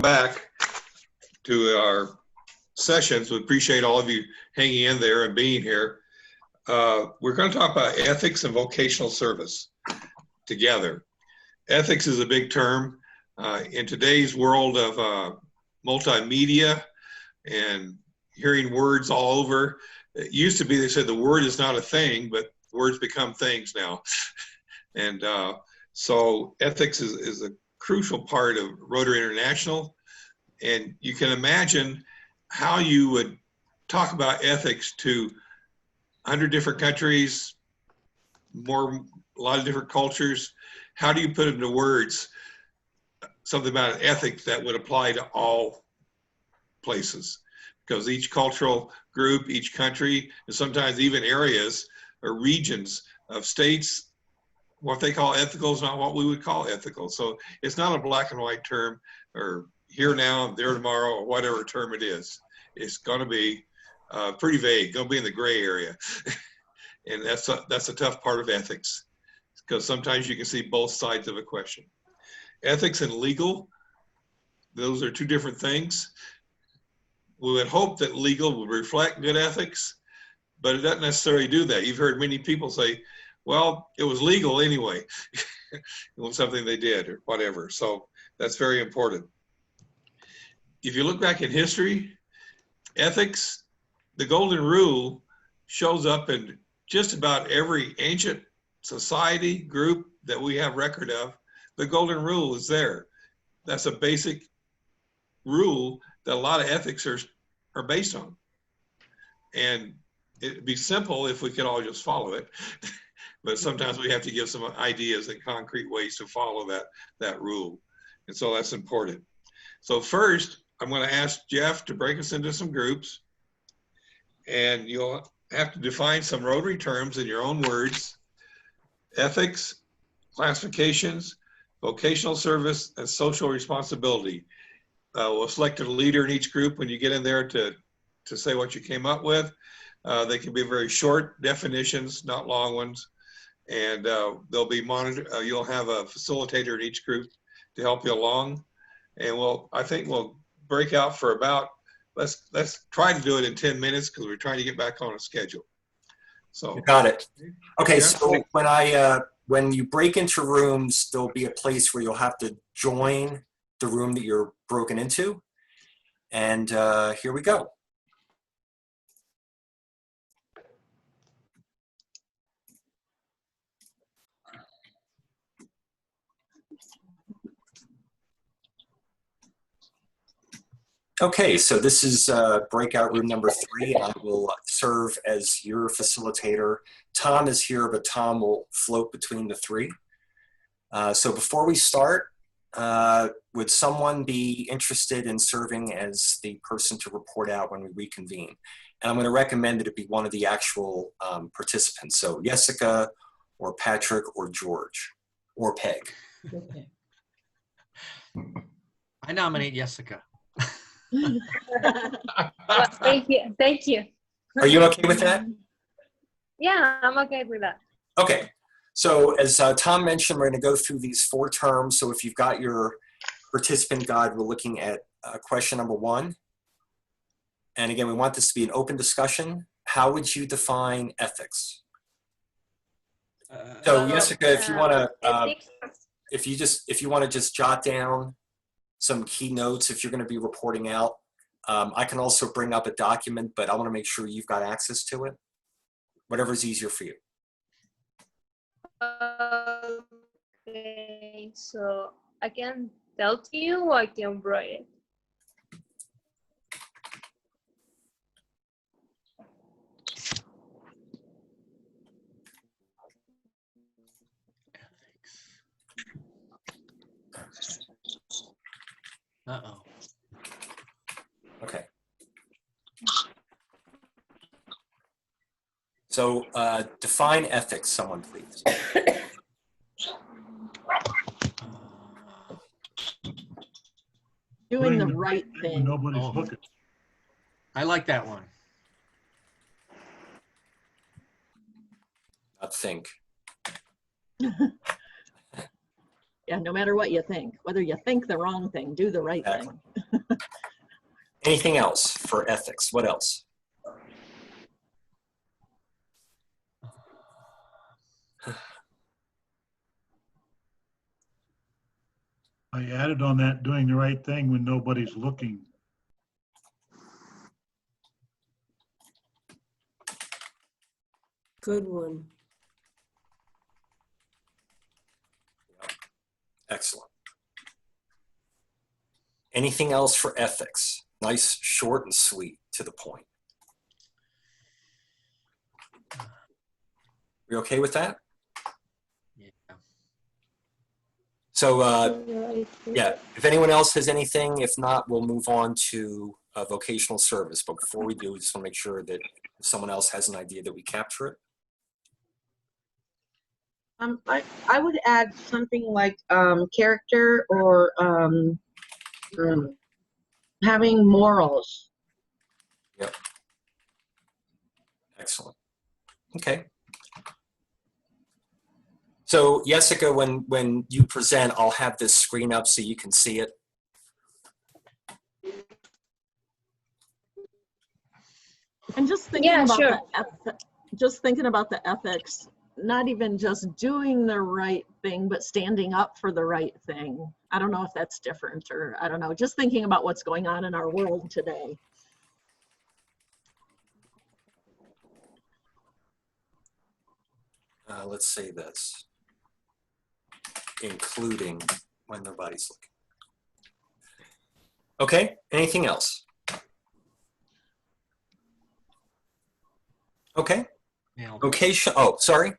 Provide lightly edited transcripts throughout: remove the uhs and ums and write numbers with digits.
Back to our sessions. We appreciate all of you hanging in there and being here. We're going to talk about ethics and vocational service together. Ethics is a big term. In today's world of multimedia and hearing words all over, it used to be they said the word is not a thing, but words become things now. And so ethics is a crucial part of Rotary International. And you can imagine how you would talk about ethics to 100 different countries, a lot of different cultures. How do you put into words something about an ethic that would apply to all places? Because each cultural group, each country, and sometimes even areas or regions of states, what they call ethical is not what we would call ethical. So it's not a black and white term or here now, there tomorrow, or whatever term it is. It's going to be pretty vague, going to be in the gray area. And that's a tough part of ethics, because sometimes you can see both sides of a question. Ethics and legal, those are two different things. We would hope that legal would reflect good ethics, but it doesn't necessarily do that. You've heard many people say, well, it was legal anyway. It was something they did or whatever. So that's very important. If you look back in history, ethics, the golden rule shows up in just about every ancient society group that we have record of. The golden rule is there. That's a basic rule that a lot of ethics are based on. And it'd be simple if we could all just follow it. But sometimes we have to give some ideas and concrete ways to follow that rule. And so that's important. So first, I'm going to ask Jeff to break us into some groups. And you'll have to define some Rotary terms in your own words: ethics, classifications, vocational service, and social responsibility. We'll select a leader in each group when you get in there to say what you came up with. They can be very short definitions, not long ones. And they'll be monitored. You'll have a facilitator in each group to help you along. And I think we'll break out for about, let's try to do it in 10 minutes because we're trying to get back on a schedule. So you got it. Okay, yeah. so when you break into rooms, there'll be a place where you'll have to join the room that you're broken into. And here we go. Okay, so this is breakout room number 3, and I will serve as your facilitator. Tom is here, but Tom will float between the 3. So before we start, would someone be interested in serving as the person to report out when we reconvene? And I'm going to recommend that it be one of the actual participants. So Jessica or Patrick or George or Peg. Okay. I nominate Jessica. Well, thank you. Thank you. Are you okay with that? Yeah, I'm okay with that. Okay. So as Tom mentioned, we're going to go through these 4 terms. So if you've got your participant guide, we're looking at question number 1. And again, we want this to be an open discussion. How would you define ethics? So Jessica, if you want to, if you want to just jot down some key notes, if you're going to be reporting out, I can also bring up a document, but I want to make sure you've got access to it. Whatever's easier for you. Okay, so I can tell to you or I can write it. Uh-oh. Okay. So define ethics, someone please. Doing the right thing. Nobody's Oh. looking. I like that one. Not think. Yeah, no matter what you think, whether you think the wrong thing, do the right Exactly. thing. Anything else for ethics? What else? I added on that doing the right thing when nobody's looking. Good one. Excellent. Anything else for ethics? Nice, short and sweet, to the point. We okay with that? Yeah. So, yeah, if anyone else has anything, if not, we'll move on to vocational service. But before we do, we just want to make sure that if someone else has an idea that we capture it. I would add something like character or having morals. Yep. Excellent. Okay. So Jessica, when you present, I'll have this screen up so you can see it. And just thinking Yeah, about sure. just thinking about the ethics, not even just doing the right thing, but standing up for the right thing. I don't know if that's different, or I don't know, just thinking about what's going on in our world today. Let's say this, including when nobody's looking. Okay, anything else? Okay, Nailed it. vocation, oh, sorry.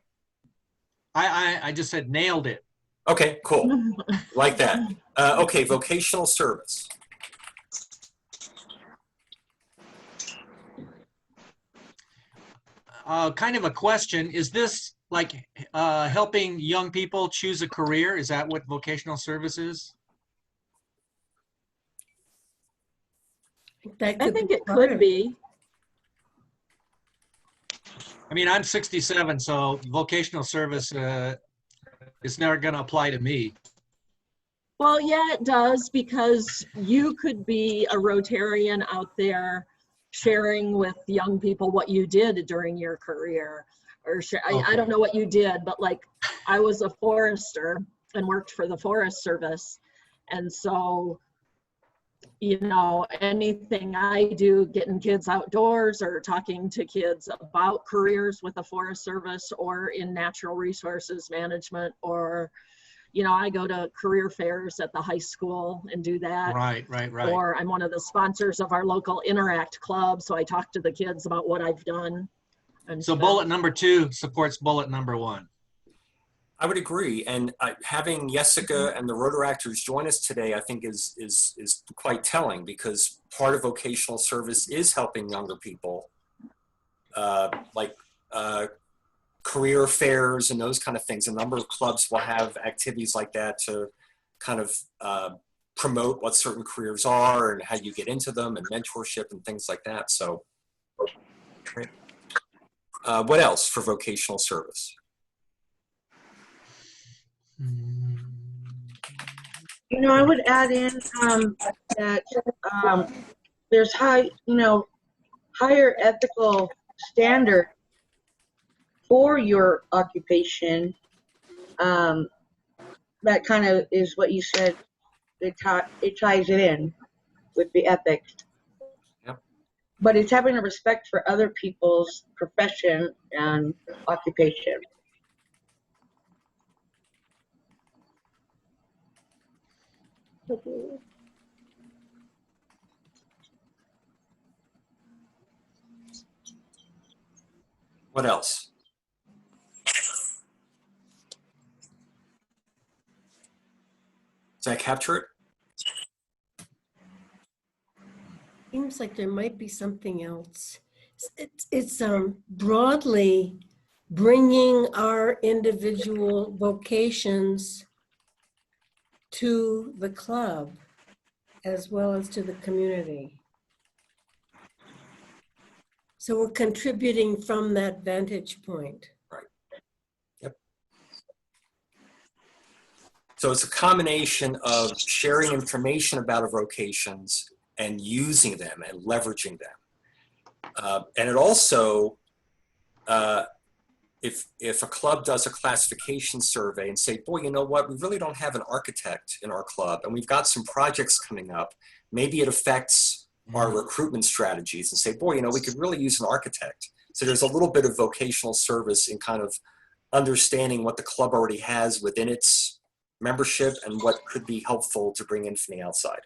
I just said nailed it. Okay, cool, like that. Okay, vocational service. Kind of a question. Is this like helping young people choose a career? Is that what vocational service is? That I could think be it part could of be. I mean, I'm 67, so vocational service is never going to apply to me. Well, yeah, it does, because you could be a Rotarian out there sharing with young people what you did during your career. Or I don't know what you did, but like I was a forester and worked for the Forest Service. And so, you know, anything I do, getting kids outdoors or talking to kids about careers with the Forest Service or in natural resources management, or you know, I go to career fairs at the high school and do that. Right. Or I'm one of the sponsors of our local Interact Club, so I talk to the kids about what I've done. And So bullet number 2 supports bullet number 1. I would agree, and having Jessica and the Rotaractors join us today, I think is quite telling, because part of vocational service is helping younger people, like career fairs and those kind of things. A number of clubs will have activities like that to kind of promote what certain careers are and how you get into them, and mentorship and things like that. So, what else for vocational service? You know, I would add in that there's higher ethical standard for your occupation. That kind of is what you said. It ties it in with the ethics. Yep. But it's having a respect for other people's profession and occupation. What else? Does that capture it? Seems like there might be something else. It's broadly bringing our individual vocations to the club as well as to the community. So we're contributing from that vantage point. Right. Yep. So it's a combination of sharing information about our vocations and using them and leveraging them. And it also, if a club does a classification survey and say, boy, you know what, we really don't have an architect in our club and we've got some projects coming up, maybe it affects our recruitment strategies and say, boy, you know, we could really use an architect. So there's a little bit of vocational service in kind of understanding what the club already has within its membership and what could be helpful to bring in from the outside.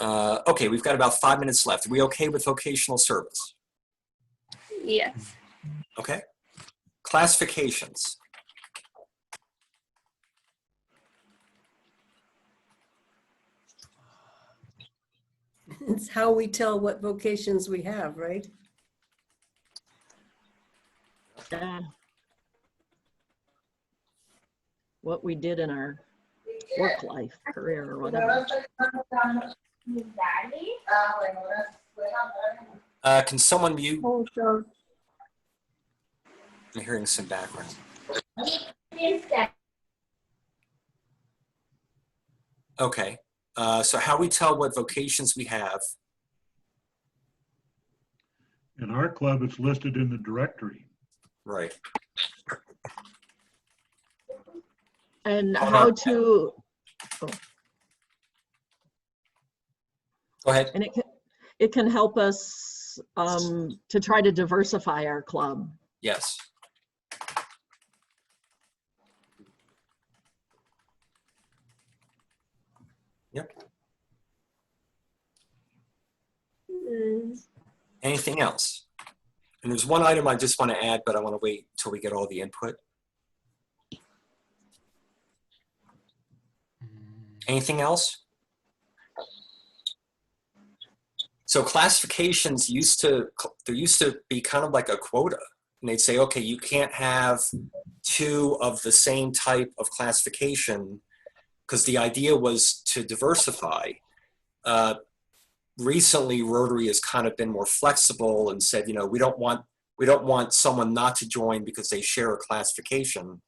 Okay, we've got about 5 minutes left. Are we okay with vocational service? Yes. Okay. Classifications. It's how we tell what vocations we have, right? Yeah. What we did in our work life, career, or whatever. Can someone mute? Oh, so I'm hearing some background. Okay. So how we tell what vocations we have. In our club, it's listed in the directory. Right. And Hold how on. to, Go ahead. and it can help us to try to diversify our club. Yes. Yep. Anything else? And there's one item I just want to add, but I want to wait until we get all the input. Anything else? So classifications there used to be kind of like a quota. And they'd say, okay, you can't have 2 of the same type of classification because the idea was to diversify. Recently, Rotary has kind of been more flexible and said, you know, we don't want someone not to join because they share a classification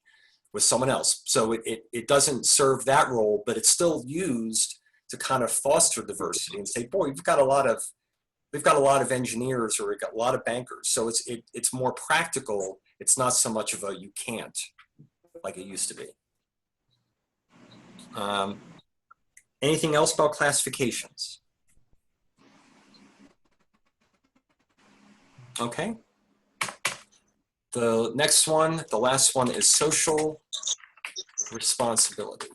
with someone else. So it doesn't serve that role, but it's still used to kind of foster diversity and say, boy, we've got a lot of engineers, or we've got a lot of bankers. So it's more practical. It's not so much of a you can't like it used to be. Anything else about classifications? Okay. The next one, the last one, is social responsibility.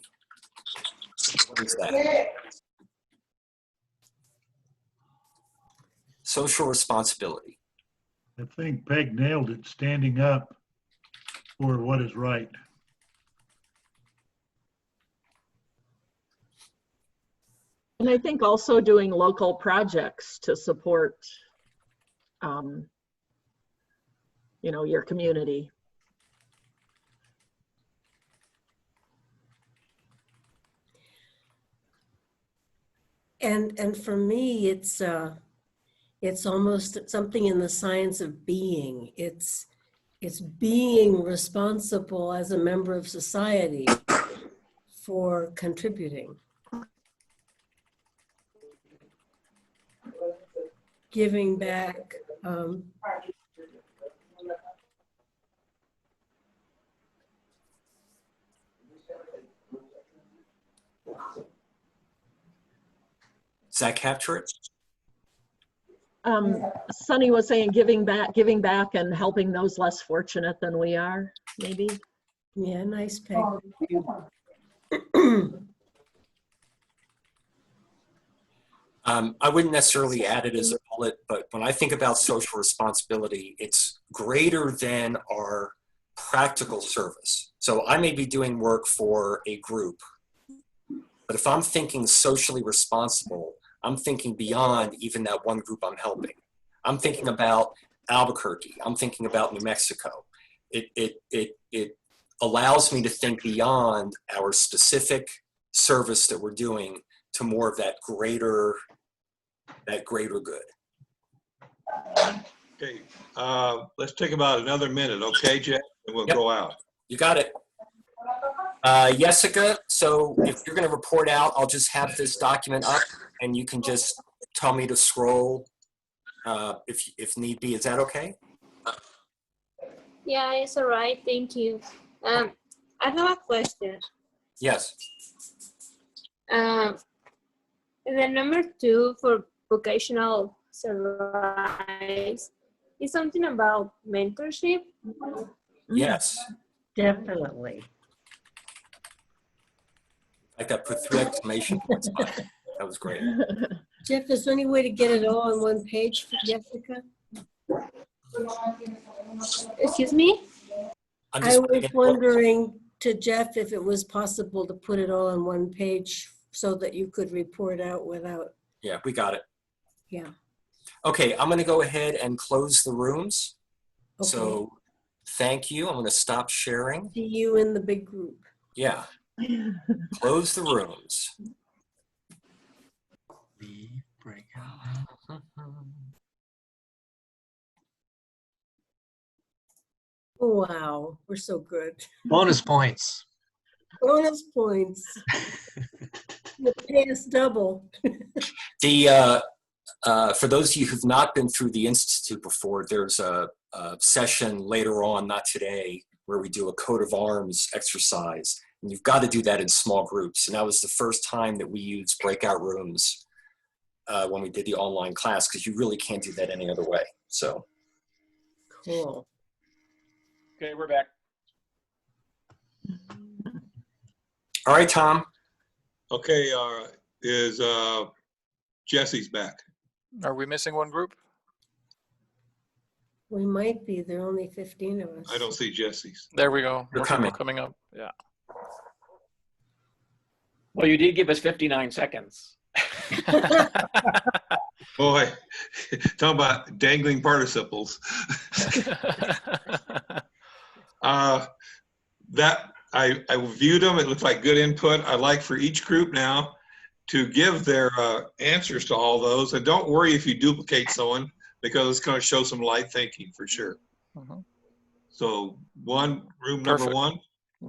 What is that? Social responsibility. I think Peg nailed it, standing up for what is right. And I think also doing local projects to support, you know, your community. And for me, it's almost something in the science of being. It's being responsible as a member of society for contributing. Giving back. Does that capture it? Sunny was saying giving back and helping those less fortunate than we are, maybe. Yeah, nice, Peg. I wouldn't necessarily add it as a bullet, but when I think about social responsibility, it's greater than our practical service. So I may be doing work for a group, but if I'm thinking socially responsible, I'm thinking beyond even that one group I'm helping. I'm thinking about Albuquerque. I'm thinking about New Mexico. It allows me to think beyond our specific service that we're doing to more of that greater good. Okay, let's take about another minute, okay, Jeff? And we'll Yep. go out. You got it. Jessica, so if you're going to report out, I'll just have this document up and you can just tell me to scroll if need be. Is that okay? Yeah, it's all right. Thank you. I have a question. Yes. The number 2 for vocational service is something about mentorship. Yes. Definitely. Like I put 3 exclamation points on it. That was great. Jeff, is there any way to get it all on one page for Jessica? Excuse me? I'm I just was wondering to Jeff if it was possible to put it all on one page so that you could report out without, Yeah, we got it. yeah. Okay, I'm going to go ahead and close the rooms. Okay. So thank you. I'm going to stop sharing. See you in the big group. Yeah. Close the rooms. Leave breakout. Wow, we're so good. Bonus points. Bonus points. You pay us double. The for those of you who've not been through the Institute before, there's a session later on, not today, where we do a coat of arms exercise. And you've got to do that in small groups. And that was the first time that we used breakout rooms when we did the online class, because you really can't do that any other way. So. Cool. Okay, we're back. All right, Tom. Okay, is Jesse's back? Are we missing one group? We might be. There are only 15 of us. I don't see Jesse's. There we go. They're More people coming up. Yeah. Well, you did give us 59 seconds. Boy, talking about dangling participles. That I viewed them. It looked like good input. I'd like for each group now to give their answers to all those. And don't worry if you duplicate someone, because it's going to show some light thinking for sure. Mhm. So room number Perfect. 1.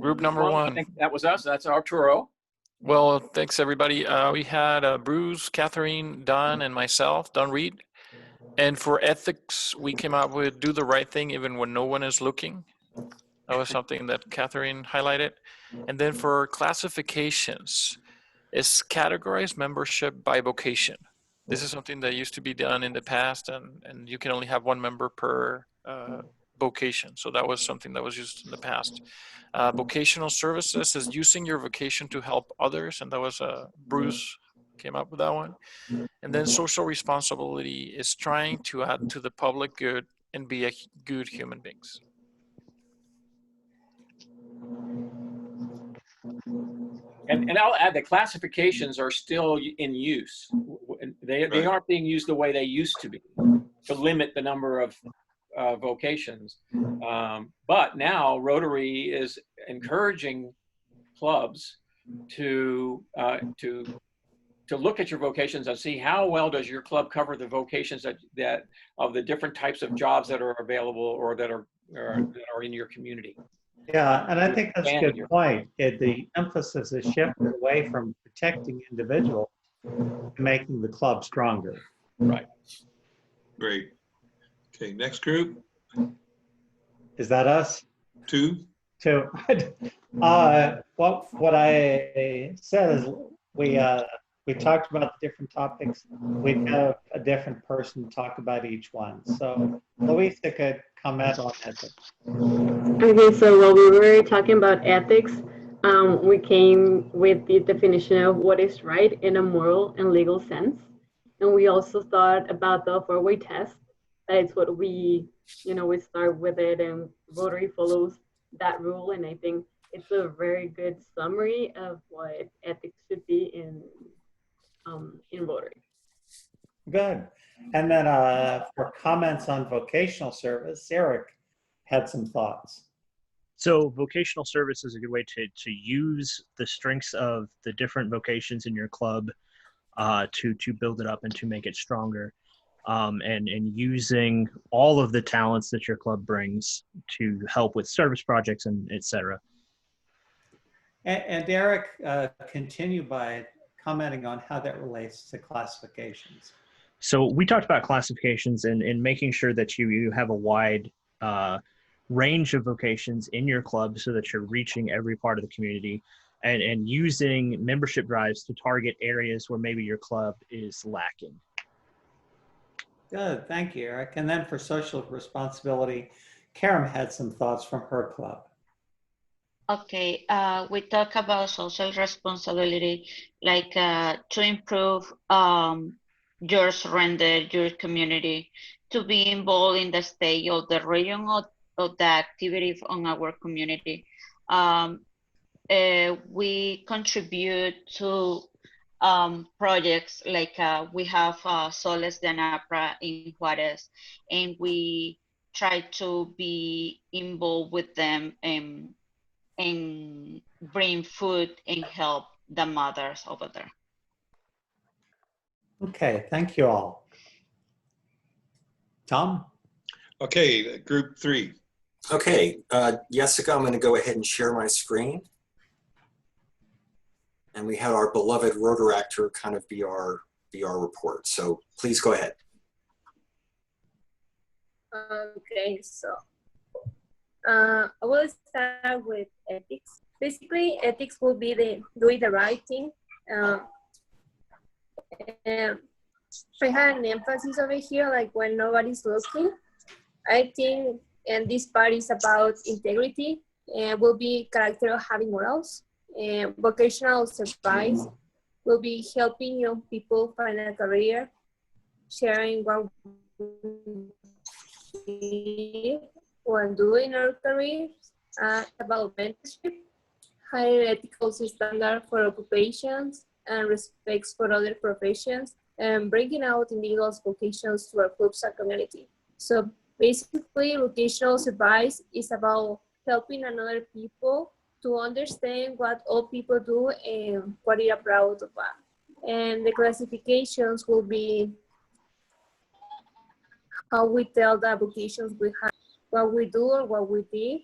Group number Well, I 1. think that was us. That's Arturo. Well, thanks everybody. We had Bruce, Catherine, Don, and myself, Don Reed. And for ethics, we came up with do the right thing even when no one is looking. That was something that Catherine highlighted. And then for classifications, is categorize membership by vocation. This is something that used to be done in the past, and you can only have 1 member per vocation. So that was something that was used in the past. Vocational services is using your vocation to help others, and that was Bruce came up with that one. And then social responsibility is trying to add to the public good and be a good human beings. And I'll add the classifications are still in use. They aren't being used the way they used to be to limit the number of vocations. But now Rotary is encouraging clubs to look at your vocations and see how well does your club cover the vocations that of the different types of jobs that are available or that are in your community. Yeah, and I think that's a good point. The emphasis is shifted away from protecting individuals to making the club stronger. Right. Great. Okay, next group. Is that us? 2. What I said is we talked about the different topics. We've got a different person talk about each one. So Louisa could comment on ethics. Okay, so while we were talking about ethics, we came with the definition of what is right in a moral and legal sense. And we also thought about the 4-way test. That's what we start with it, and Rotary follows that rule. And I think it's a very good summary of what ethics should be in Rotary. Good. And then for comments on vocational service, Eric had some thoughts. So vocational service is a good way to use the strengths of the different vocations in your club to build it up and to make it stronger, and using all of the talents that your club brings to help with service projects and et cetera. And Derek, continue by commenting on how that relates to classifications. So we talked about classifications and making sure that you have a wide range of vocations in your club so that you're reaching every part of the community, and using membership drives to target areas where maybe your club is lacking. Good, thank you, Eric. And then for social responsibility, Karen had some thoughts from her club. Okay, we talk about social responsibility, like to improve your surrender, your community, to be involved in the state of the region of the activity on our community. We contribute to projects like we have Soles de Anapra in Juarez, and we try to be involved with them and bring food and help the mothers over there. Okay, thank you all. Tom? Okay, group 3. Okay, Jessica, I'm going to go ahead and share my screen. And we had our beloved Rotaractor kind of be our report. So please go ahead. Okay, so I will start with ethics. Basically, ethics will be doing the right thing. And I had an emphasis over here, like when nobody's looking. I think, and this part is about integrity, and will be character of having morals. And vocational advice will be helping young people find a career, sharing what we want to do in our careers, about mentorship, higher ethical standard for occupations, and respects for other professions, and bringing out individuals' vocations to our clubs and community. So basically, vocational advice is about helping another people to understand what all people do and what they are proud of. And the classifications will be how we tell the vocations we have, what we do or what we did,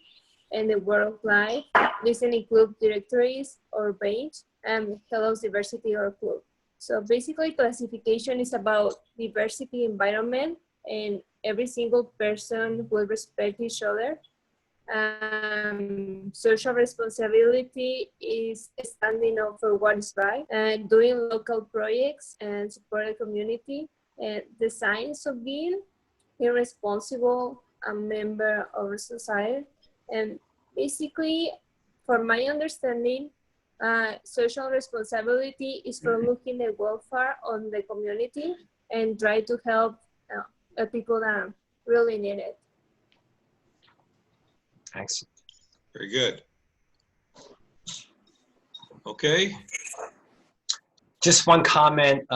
and the work of life. This include directories or bench, and Hello Diversity or club. So basically, classification is about diversity environment, and every single person will respect each other. Social responsibility is standing up for what is right, and doing local projects and support the community. And the signs of being irresponsible, a member of society. And basically, for my understanding, social responsibility is for looking at welfare on the community and try to help people that really need it. Thanks. Very good. Okay. Just one comment.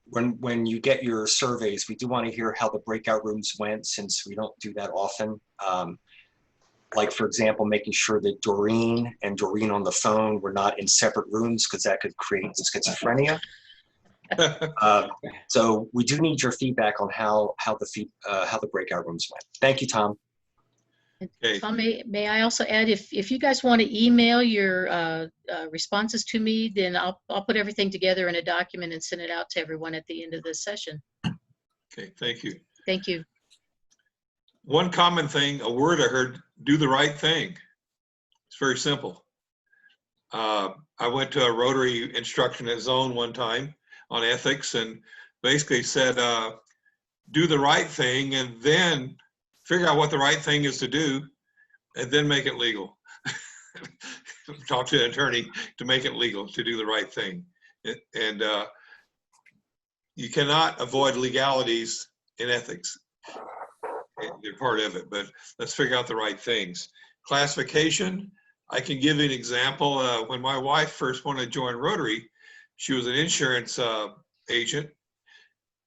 When you get your surveys, we do want to hear how the breakout rooms went, since we don't do that often. Like, for example, making sure that Doreen and Doreen on the phone were not in separate rooms, because that could create schizophrenia. So we do need your feedback on how the breakout rooms went. Thank you, Tom. Okay. Tom, may I also add, if you guys want to email your responses to me, then I'll put everything together in a document and send it out to everyone at the end of this session. Okay, thank you. Thank you. One common thing, a word I heard, do the right thing. It's very simple. I went to a Rotary instruction at Zone one time on ethics, and basically said, do the right thing and then figure out what the right thing is to do, and then make it legal. Talk to an attorney to make it legal, to do the right thing. And you cannot avoid legalities in ethics. They're part of it, but let's figure out the right things. Classification, I can give you an example. When my wife first wanted to join Rotary, she was an insurance agent,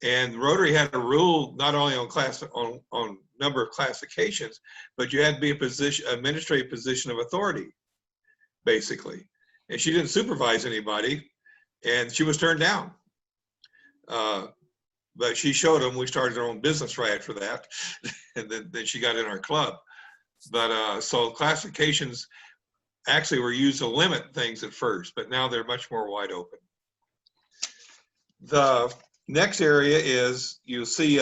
and Rotary had a rule not only on number of classifications, but you had to be a administrative position of authority, basically. And she didn't supervise anybody, and she was turned down. But she showed them. We started our own business right after that, and then she got in our club. But so classifications, actually were used to limit things at first, but now they're much more wide open. The next area is, you'll see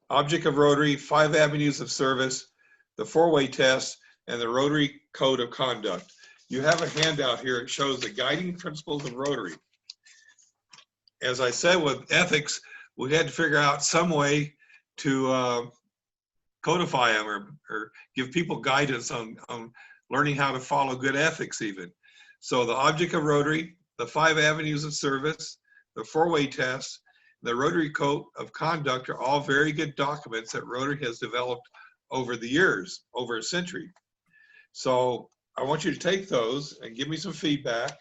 object of Rotary, 5 avenues of service, the 4-way test, and the Rotary Code of Conduct. You have a handout here. It shows the guiding principles of Rotary. As I said, with ethics, we had to figure out some way to codify them or give people guidance on learning how to follow good ethics even. So the object of Rotary, the 5 avenues of service, the 4-way test, the Rotary Code of Conduct are all very good documents that Rotary has developed over the years, over a century. So I want you to take those and give me some feedback.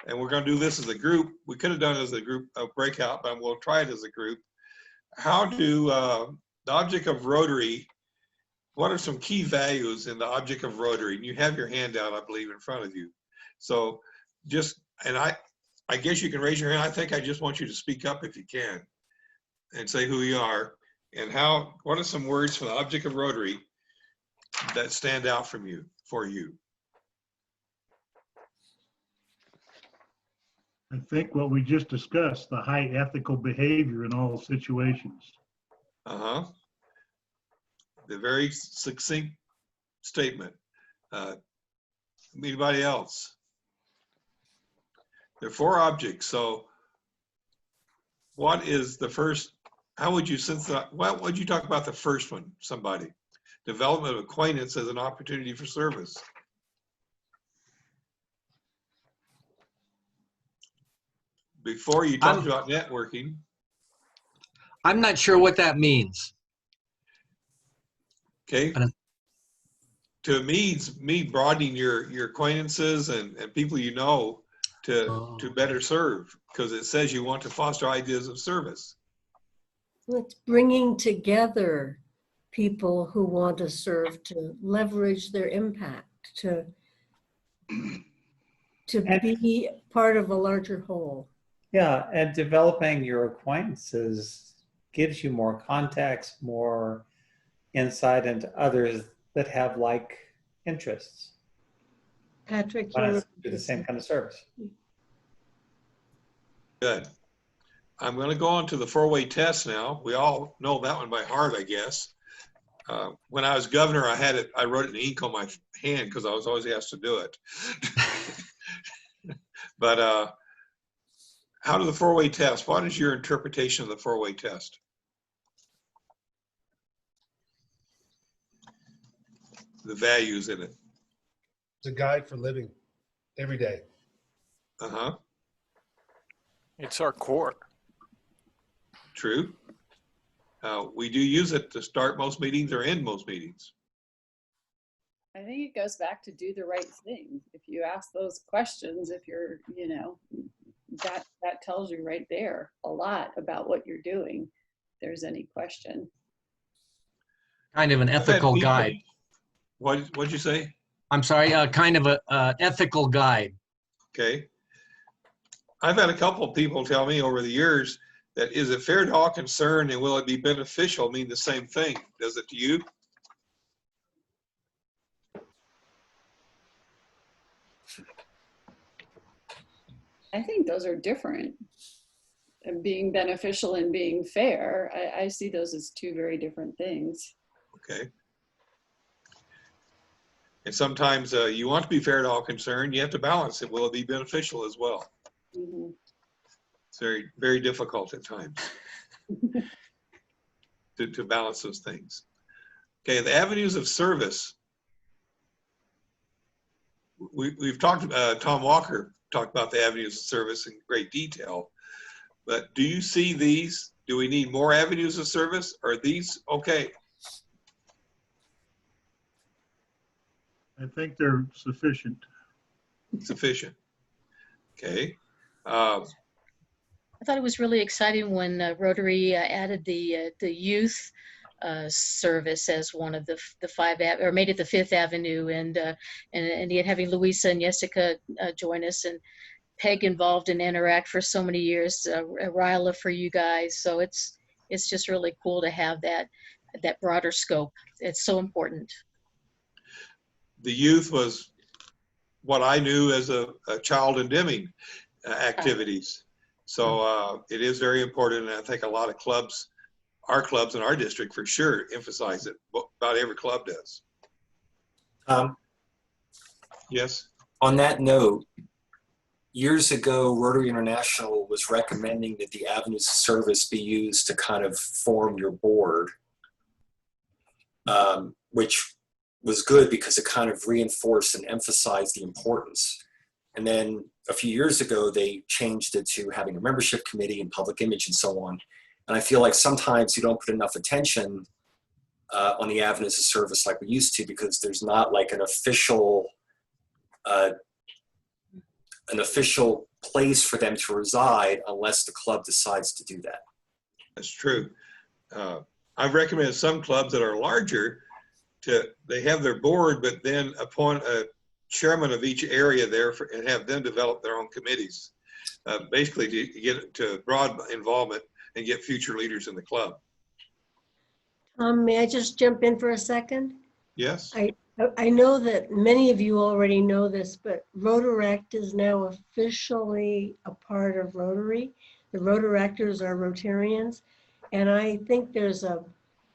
And we're going to do this as a group. We could have done it as a group breakout, but we'll try it as a group. How do the object of Rotary, what are some key values in the object of Rotary? And you have your handout, I believe, in front of you. So just, and I guess you can raise your hand. I think I just want you to speak up if you can and say who you are and how, what are some words from the object of Rotary that stand out from you, for you? I think what we just discussed, the high ethical behavior in all situations. Uh-huh. The very succinct statement. Anybody else? There are 4 objects. So what is the first, how would you what would you talk about the first one, somebody? Development of acquaintance as an opportunity for service. Before you talked about networking. I'm not sure what that means. Okay. To me broadening your acquaintances and people you know to better serve, because it says you want to foster ideas of service. It's bringing together people who want to serve, to leverage their impact, to be part of a larger whole. Yeah, and developing your acquaintances gives you more contacts, more insight into others that have like interests. Patrick, Want to do the same kind of service. Good. I'm going to go on to the 4-way test now. We all know that one by heart, I guess. When I was governor, I wrote it in ink on my hand because I was always asked to do it. But how do the 4-way test? What is your interpretation of the 4-way test? The values in it. It's a guide for living every day. Uh-huh. It's our core. True. We do use it to start most meetings or end most meetings. I think it goes back to do the right thing. If you ask those questions, if you're, you know, that tells you right there a lot about what you're doing, if there's any question. Kind of an ethical guide. What'd you say? I'm sorry, kind of a ethical guide. Okay. I've had a couple of people tell me over the years that is it fair to all concerned and will it be beneficial mean the same thing? Does it to you? I think those are different. And being beneficial and being fair, I see those as 2 very different things. Okay. And sometimes you want to be fair to all concerned, you have to balance it. Will it be beneficial as well? Mm-hmm. It's very, very difficult at times to balance those things. Okay, the avenues of service. We've talked, Tom Walker talked about the avenues of service in great detail, but do you see these? Do we need more avenues of service? Are these okay? I think they're sufficient. Sufficient. Okay. I thought it was really exciting when Rotary added the youth service as one of the 5 or made it the 5th Avenue, and yet having Louisa and Jessica join us, and Peg involved in Interact for so many years, Ryla for you guys. So it's just really cool to have that broader scope. It's so important. The youth was what I knew as a child in Deming activities. So it is very important, and I think a lot of clubs, our clubs in our district for sure, emphasize it. About every club does. Yes. On that note, years ago, Rotary International was recommending that the avenues of service be used to kind of form your board, which was good because it kind of reinforced and emphasized the importance. And then a few years ago, they changed it to having a membership committee and public image and so on. And I feel like sometimes you don't put enough attention on the avenues of service like we used to, because there's not like an official place for them to reside unless the club decides to do that. That's true. I've recommended some clubs that are larger they have their board, but then appoint a chairman of each area there and have them develop their own committees, basically to get to broad involvement and get future leaders in the club. May I just jump in for a second? Yes. I know that many of you already know this, but Rotaract is now officially a part of Rotary. The Rotaractors are Rotarians, and I think there's a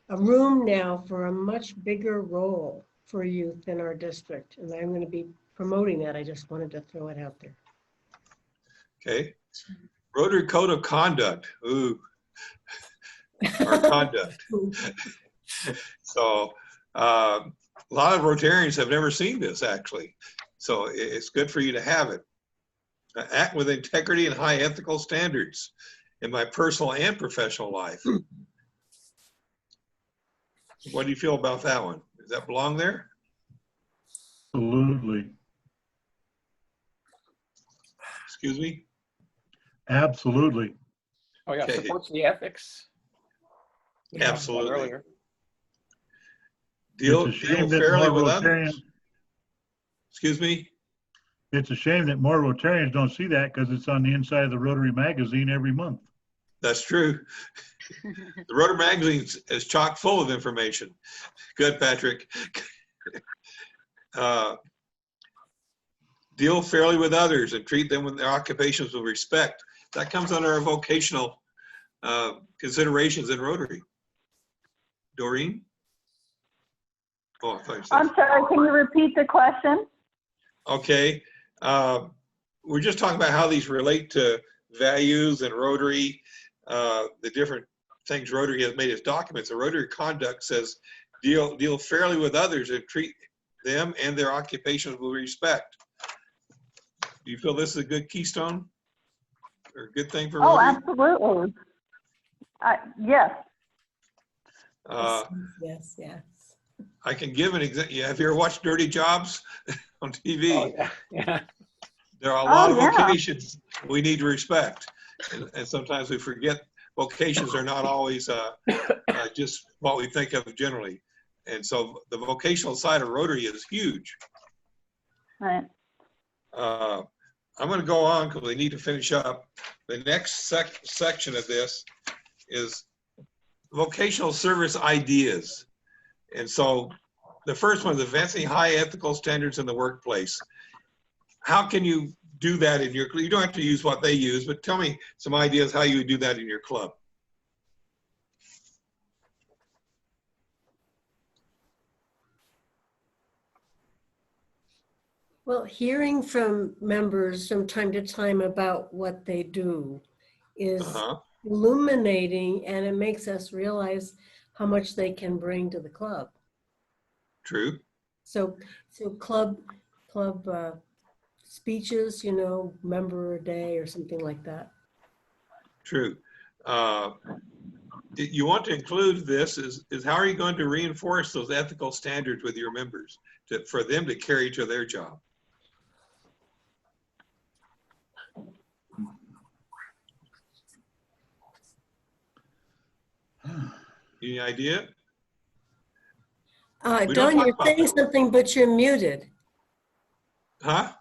room now for a much bigger role for youth in our district, and I'm going to be promoting that. I just wanted to throw it out there. Okay. Rotary Code of Conduct. Ooh. Our conduct. So a lot of Rotarians have never seen this, actually. So it's good for you to have it. Act with integrity and high ethical standards in my personal and professional life. What do you feel about that one? Does that belong there? Absolutely. Excuse me? Absolutely. Oh yeah, Okay. supports the ethics. Absolutely. Earlier. Deal It's a shame that fairly more with Rotarians, others. Excuse me? it's a shame that more Rotarians don't see that because it's on the inside of the Rotary magazine every month. That's true. The Rotary magazine is chock full of information. Good, Patrick. Deal fairly with others and treat them with their occupations with respect. That comes under our vocational considerations in Rotary. Doreen? Oh, I thought you said. I'm sorry, can you repeat the question? Okay. We're just talking about how these relate to values and Rotary, the different things Rotary has made as documents. The Rotary conduct says deal fairly with others and treat them and their occupations with respect. Do you feel this is a good keystone or a good thing for Rotary? Oh, absolutely. Yes. Yes, yes. I can give an example. Have you ever watched Dirty Jobs on TV? Oh, yeah. Yeah. There are a lot of vocations we need to respect. And sometimes we forget vocations are not always just what we think of generally. And so the vocational side of Rotary is huge. Right. I'm going to go on because we need to finish up. The next section of this is vocational service ideas. And so the first one is advancing high ethical standards in the workplace. How can you do that in your, you don't have to use what they use, but tell me some ideas how you would do that in your club. Well, hearing from members from time to time about what they do is illuminating, and it makes us realize how much they can bring to the club. True. So club speeches, you know, member a day or something like that. True. You want to include this is how are you going to reinforce those ethical standards with your members for them to carry to their job? Any idea? Don, you're saying something, but you're muted. Huh?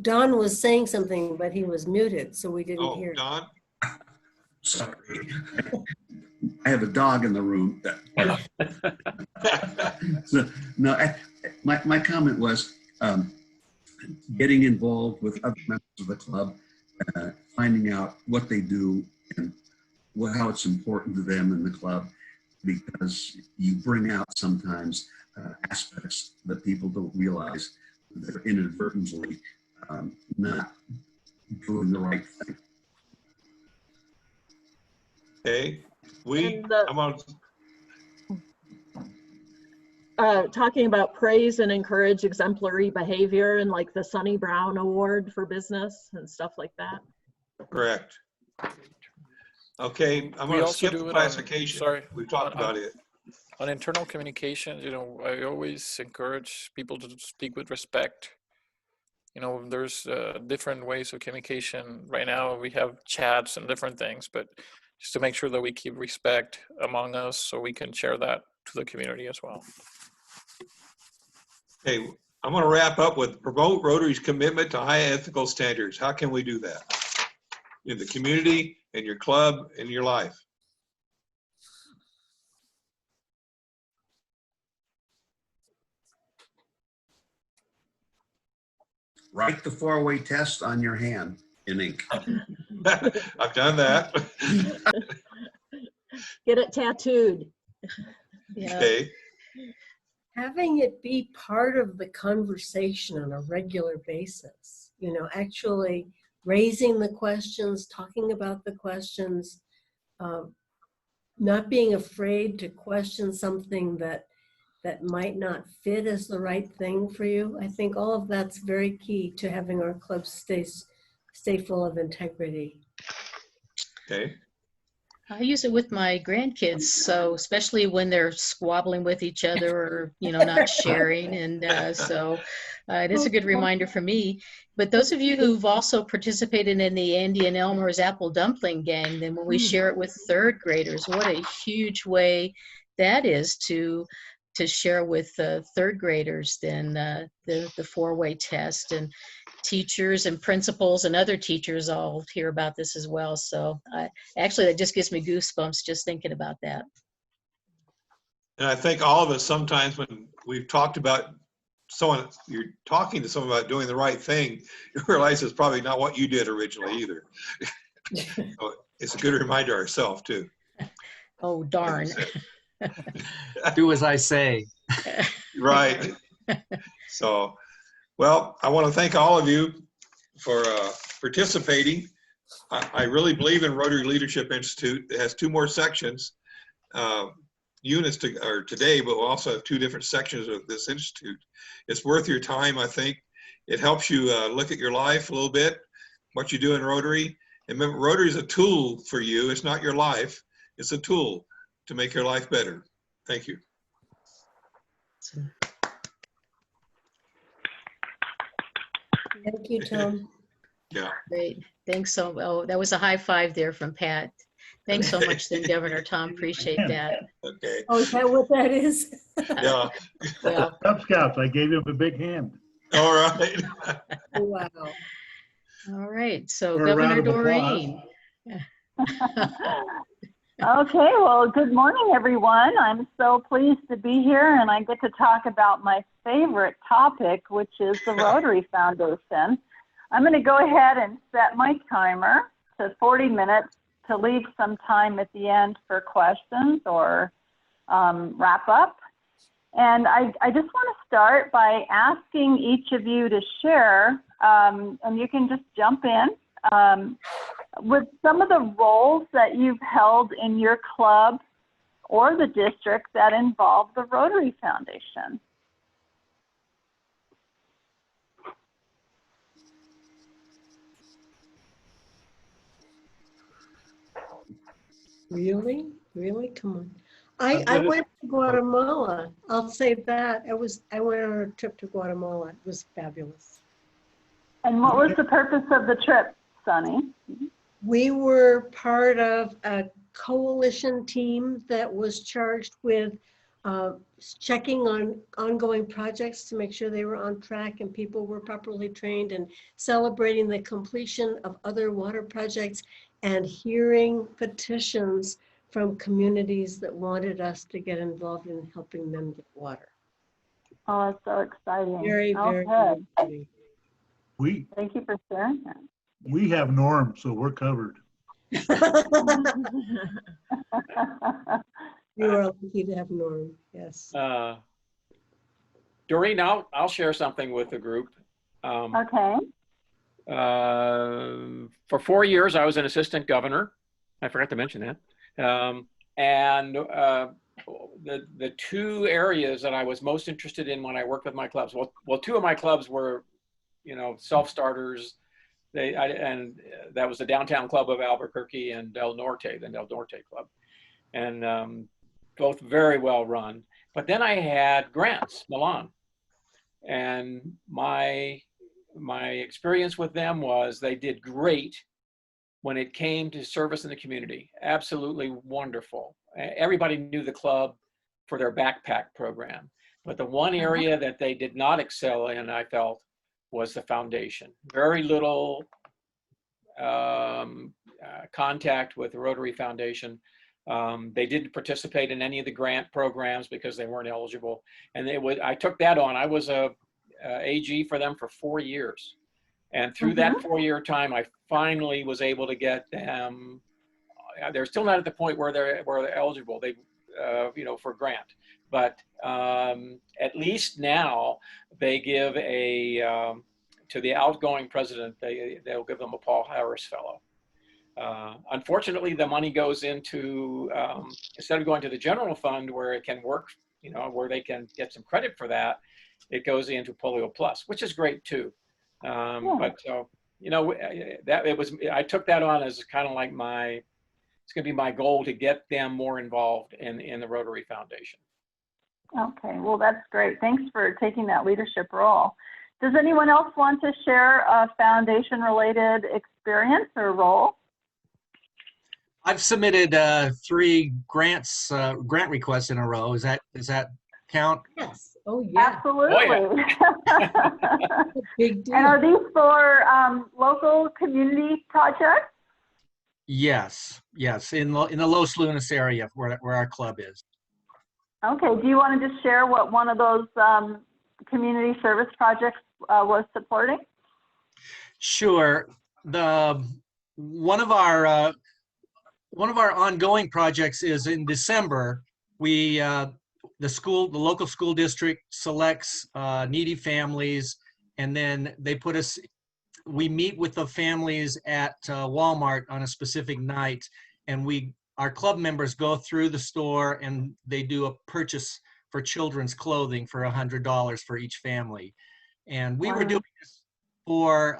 Don was saying something, but he was muted, so we didn't hear. Don? Sorry. I have a dog in the room. So, no, my comment was getting involved with other members of the club, finding out what they do and how it's important to them in the club, because you bring out sometimes aspects that people don't realize they're inadvertently not doing the right thing. Okay, I'm on. Talking about praise and encourage exemplary behavior and like the Sonny Brown Award for business and stuff like that. Correct. Okay, I'm We going to also skip do the it classification. sorry. We've talked about it. On internal communication, you know, I always encourage people to speak with respect. You know, there's different ways of communication. Right now we have chats and different things, but just to make sure that we keep respect among us so we can share that to the community as well. Okay, I'm going to wrap up with promote Rotary's commitment to high ethical standards. How can we do that? In the community, in your club, in your life. Write the 4-way test on your hand in ink. I've done that. Get it tattooed. Yeah. Okay. Having it be part of the conversation on a regular basis, you know, actually raising the questions, talking about the questions, not being afraid to question something that might not fit as the right thing for you. I think all of that's very key to having our club stay full of integrity. Okay. I use it with my grandkids, so especially when they're squabbling with each other or, you know, not sharing. And so it is a good reminder for me. But those of you who've also participated in the Andy and Elmer's Apple Dumpling Gang, then when we share it with third graders, what a huge way that is to share with third graders then the 4-way test. And teachers and principals and other teachers all hear about this as well. So actually that just gives me goosebumps just thinking about that. And I think all of us sometimes when we've talked about someone, you're talking to someone about doing the right thing, you realize it's probably not what you did originally either. So it's a good reminder ourselves too. Oh, darn. Do as I say. Right. So, well, I want to thank all of you for participating. I really believe in Rotary Leadership Institute. It has 2 more sections, units today, but we'll also have 2 different sections of this institute. It's worth your time, I think. It helps you look at your life a little bit, what you do in Rotary. And remember, Rotary is a tool for you. It's not your life. It's a tool to make your life better. Thank you. Thank you, Tom. Yeah. Great. Thanks so well. That was a high five there from Pat. Thanks so much then, Governor Tom. Appreciate that. Okay. Oh, is that what that is? Yeah. Yeah. Cub Scouts, I gave him a big hand. All right. Wow. All right. So For a round Governor of applause. Doreen. Okay, well, good morning, everyone. I'm so pleased to be here, and I get to talk about my favorite topic, which is the Rotary Foundation. I'm going to go ahead and set my timer to 40 minutes to leave some time at the end for questions or wrap up. And I just want to start by asking each of you to share, and you can just jump in, with some of the roles that you've held in your club or the district that involve the Rotary Foundation. Really? Really? Come on. I went to Guatemala. I'll say that. I went on a trip to Guatemala. It was fabulous. And what was the purpose of the trip, Sonny? We were part of a coalition team that was charged with checking on ongoing projects to make sure they were on track and people were properly trained, and celebrating the completion of other water projects and hearing petitions from communities that wanted us to get involved in helping them get water. Oh, it's so exciting. Very, very Okay. exciting. Thank you for sharing that. We have Norm, so we're covered. You are lucky to have Norm, yes. Doreen, I'll share something with the group. Okay. For 4 years, I was an assistant governor. I forgot to mention that. And the two areas that I was most interested in when I worked with my clubs, well, two of my clubs were, self-starters. And that was the Downtown Club of Albuquerque and Del Norte, the Del Norte Club. And both very well run. But then I had Grants, Milan. And my experience with them was they did great when it came to service in the community. Absolutely wonderful. Everybody knew the club for their backpack program. But the one area that they did not excel in, I felt, was the foundation. Very little contact with the Rotary Foundation. They didn't participate in any of the grant programs because they weren't eligible. And I took that on. I was a AG for them for 4 years. And through that 4-year time, I finally was able to get them. They're still not at the point where they're eligible. They, for grant. But at least now they give to the outgoing president, they'll give them a Paul Harris Fellow. Unfortunately, the money goes into, instead of going to the general fund where it can work, where they can get some credit for that, it goes into Polio Plus, which is great too. But I took that on as kind of like it's going to be my goal to get them more involved in the Rotary Foundation. Okay, well, that's great. Thanks for taking that leadership role. Does anyone else want to share a foundation-related experience or role? I've submitted 3 grant requests in a row. Does that count? Yes. Oh, yeah. Absolutely. Oh, yeah. Big deal. And are these for local community projects? Yes, in the Los Lunas area where our club is. Okay, do you want to just share what one of those community service projects was supporting? Sure. One of our ongoing projects is in December. The local school district selects needy families, and then we meet with the families at Walmart on a specific night, and our club members go through the store and they do a purchase for children's clothing for $100 for each family. And we were doing this for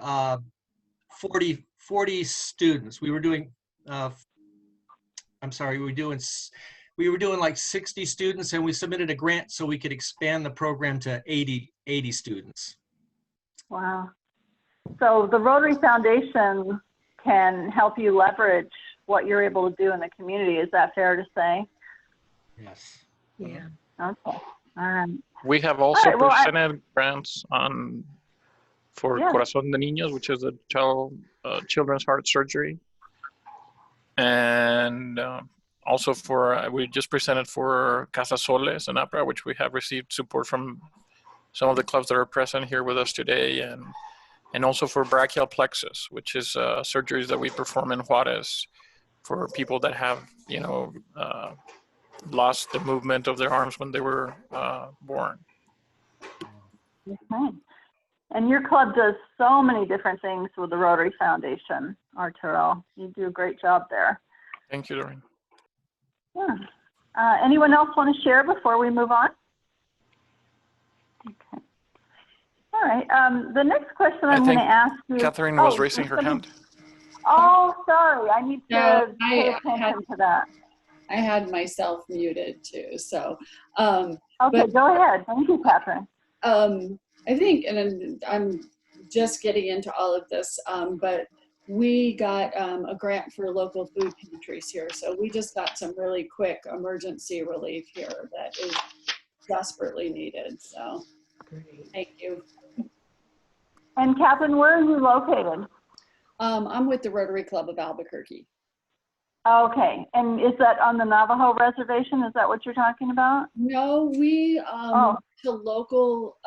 40 students. We were doing we were doing like 60 students, and we submitted a grant so we could expand the program to 80 students. Wow. So the Rotary Foundation can help you leverage what you're able to do in the community. Is that fair to say? Yes. Yeah. Okay. All right. We have also All right, presented grants for Corazón de Niños, which is a children's heart surgery. And also we just presented for Casa Soles and APRA, which we have received support from some of the clubs that are present here with us today, and also for brachial plexus, which is surgeries that we perform in Juarez for people that have, lost the movement of their arms when they were born. Okay. And your club does so many different things with the Rotary Foundation, Arturo. You do a great job there. Thank you, Doreen. Yeah. Anyone else want to share before we move on? Okay. All right. The next question I'm going to ask you. Catherine was raising her hand. Oh, sorry. I need to pay I attention to that. I had myself muted too. So, okay, go ahead. Thank you, Catherine. I think, and I'm just getting into all of this, but we got a grant for local food pantries here. So we just got some really quick emergency relief here that is desperately needed. So thank you. And Catherine, where are you located? I'm with the Rotary Club of Albuquerque. Okay, and is that on the Navajo reservation? Is that what you're talking about? No, we Oh. to local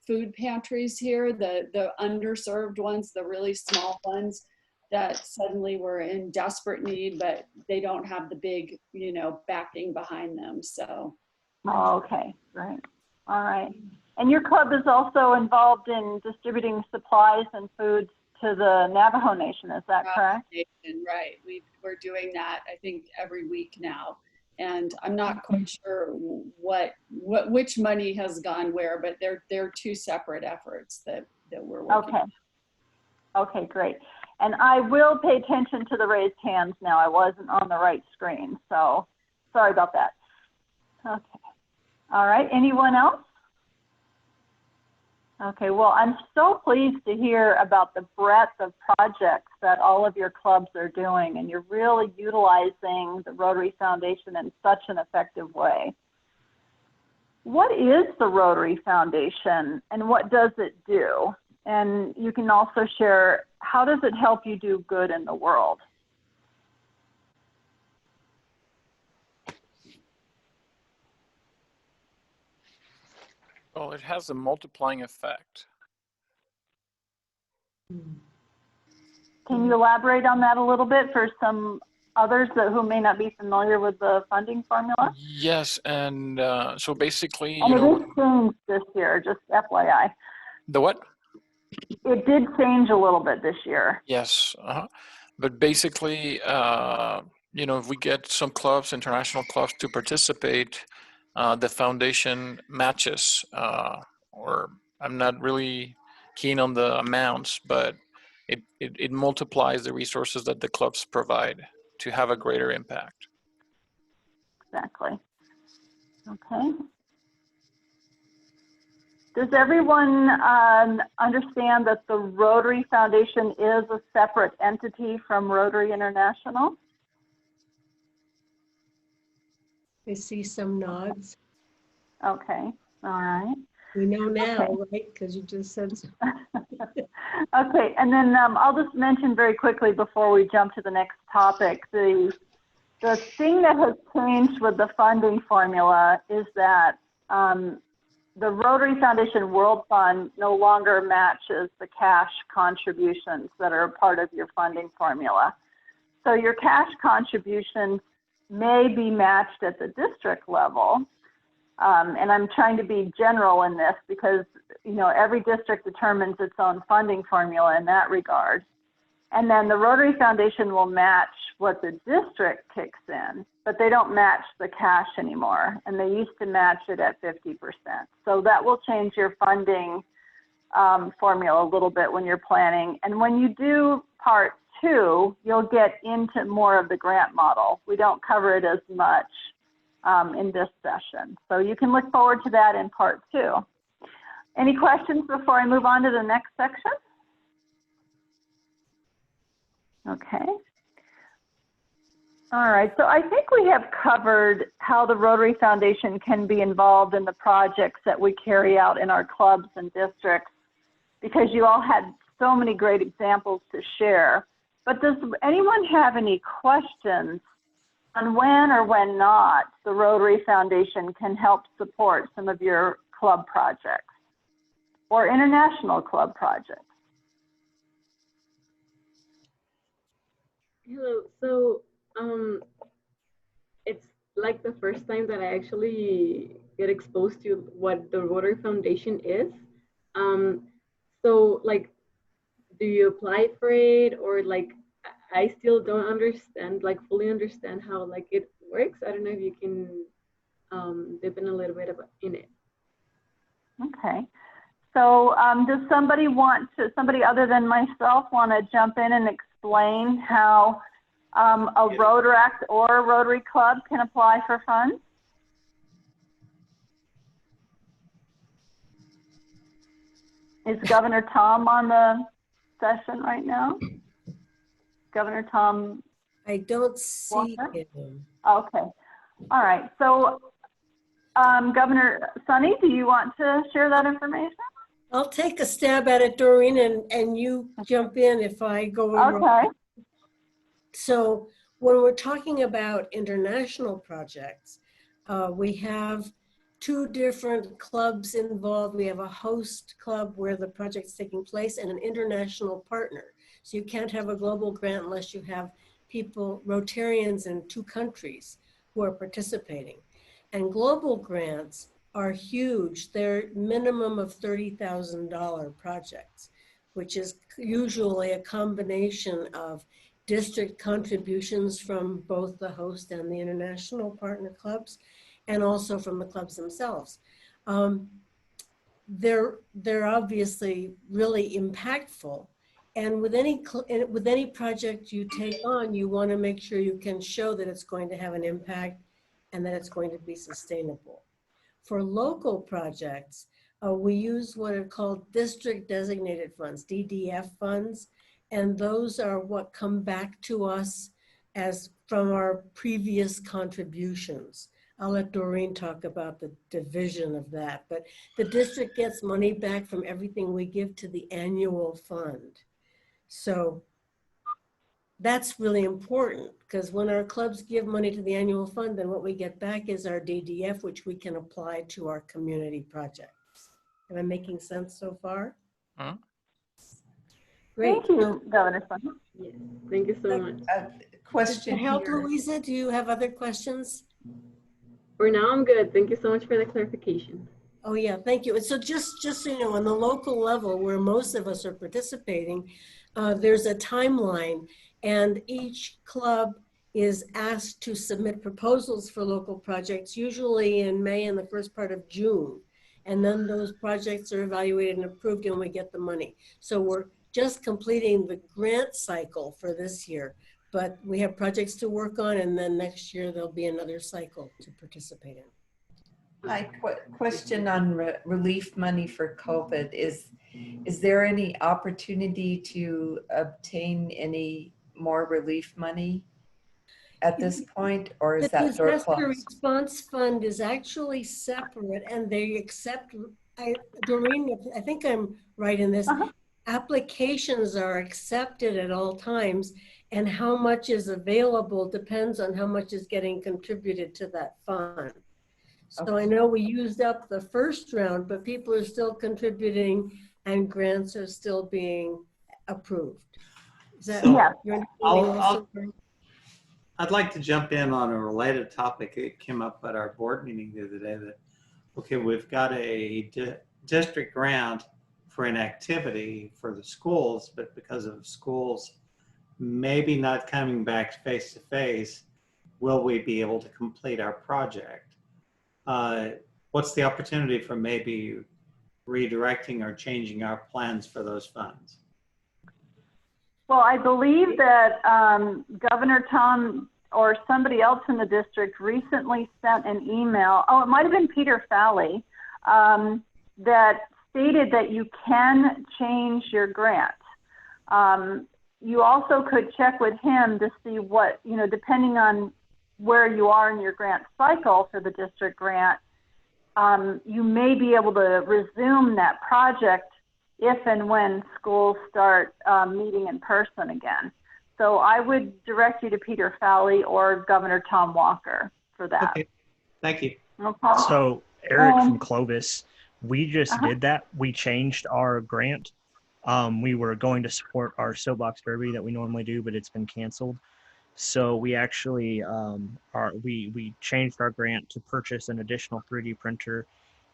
food pantries here, the underserved ones, the really small ones that suddenly were in desperate need, but they don't have the big, backing behind them. So. Oh, okay, right. All right. And your club is also involved in distributing supplies and foods to the Navajo Nation, is that correct? Right. We're doing that, I think, every week now. And I'm not quite sure which money has gone where, but they're two separate efforts that we're working on. Okay, great. And I will pay attention to the raised hands now. I wasn't on the right screen, so sorry about that. Okay. All right, anyone else? Okay, well, I'm so pleased to hear about the breadth of projects that all of your clubs are doing, and you're really utilizing the Rotary Foundation in such an effective way. What is the Rotary Foundation and what does it do? And you can also share, how does it help you do good in the world? Well, it has a multiplying effect. Can you elaborate on that a little bit for some others who may not be familiar with the funding formula? Yes, and so basically, And it is changed this year, just FYI. The what? It did change a little bit this year. Yes, but basically, if we get some clubs, international clubs, to participate, the foundation matches, or I'm not really keen on the amounts, but it multiplies the resources that the clubs provide to have a greater impact. Exactly. Okay. Does everyone understand that the Rotary Foundation is a separate entity from Rotary International? I see some nods. Okay, all right. We know now, Okay. right? Because you just said so. Okay, and then I'll just mention very quickly before we jump to the next topic, the thing that has changed with the funding formula is that the Rotary Foundation World Fund no longer matches the cash contributions that are a part of your funding formula. So your cash contributions may be matched at the district level. And I'm trying to be general in this because, every district determines its own funding formula in that regard. And then the Rotary Foundation will match what the district kicks in, but they don't match the cash anymore. And they used to match it at 50%. So that will change your funding formula a little bit when you're planning. And when you do part 2, you'll get into more of the grant model. We don't cover it as much in this session. So you can look forward to that in part 2. Any questions before I move on to the next section? Okay. All right, so I think we have covered how the Rotary Foundation can be involved in the projects that we carry out in our clubs and districts, because you all had so many great examples to share. But does anyone have any questions on when or when not the Rotary Foundation can help support some of your club projects or international club projects? Hello. So it's like the first time that I actually get exposed to what the Rotary Foundation is. So like, do you apply for it, or like, I still don't understand, like fully understand how like it works. I don't know if you can dip in a little bit in it. Okay. So does somebody other than myself want to jump in and explain how a Rotaract or a Rotary Club can apply for funds? Is Governor Tom on the session right now? Governor Tom? I don't see him. Okay. All right. So Governor Sunny, do you want to share that information? I'll take a stab at it, Doreen, and you jump in if I go wrong. Okay. So when we're talking about international projects, we have two different clubs involved. We have a host club where the project's taking place and an international partner. So you can't have a global grant unless you have people, Rotarians in 2 countries who are participating. And global grants are huge. They're minimum of $30,000 projects, which is usually a combination of district contributions from both the host and the international partner clubs, and also from the clubs themselves. They're obviously really impactful. And with any project you take on, you want to make sure you can show that it's going to have an impact and that it's going to be sustainable. For local projects, we use what are called district designated funds, DDF funds, and those are what come back to us as from our previous contributions. I'll let Doreen talk about the division of that, but the district gets money back from everything we give to the annual fund. So that's really important, because when our clubs give money to the annual fund, then what we get back is our DDF, which we can apply to our community projects. Am I making sense so far? Huh? Great. Thank you, Governor Sun. Yes, thank you so much. Question Does that help, here. Louisa? Do you have other questions? For now, I'm good. Thank you so much for the clarification. Oh yeah, thank you. So just so you know, on the local level where most of us are participating, there's a timeline, and each club is asked to submit proposals for local projects, usually in May and the first part of June. And then those projects are evaluated and approved and we get the money. So we're just completing the grant cycle for this year, but we have projects to work on, and then next year there'll be another cycle to participate in. Hi, question on relief money for COVID. Is there any opportunity to obtain any more relief money at this point, or is that door disaster closed? response fund is actually separate, and they accept, Doreen, I think I'm right in this, applications are accepted at all times, and how much is available depends on how much is getting contributed to that fund. So I know we used up the first round, but people are still contributing and grants are still being approved. Is that your understanding also? I'd like to jump in on a related topic. It came up at our board meeting the other day that, okay, we've got a district grant for an activity for the schools, but because of schools maybe not coming back face to face, will we be able to complete our project? What's the opportunity for maybe redirecting or changing our plans for those funds? Well, I believe that Governor Tom or somebody else in the district recently sent an email, it might have been Peter Falley, that stated that you can change your grant. You also could check with him to see what, depending on where you are in your grant cycle for the district grant, you may be able to resume that project if and when schools start meeting in person again. So I would direct you to Peter Falley or Governor Tom Walker for that. Okay, thank you. No problem. So Eric from Clovis, we just did that. We changed our grant. We were going to support our soapbox derby that we normally do, but it's been canceled. So we actually we changed our grant to purchase an additional 3D printer.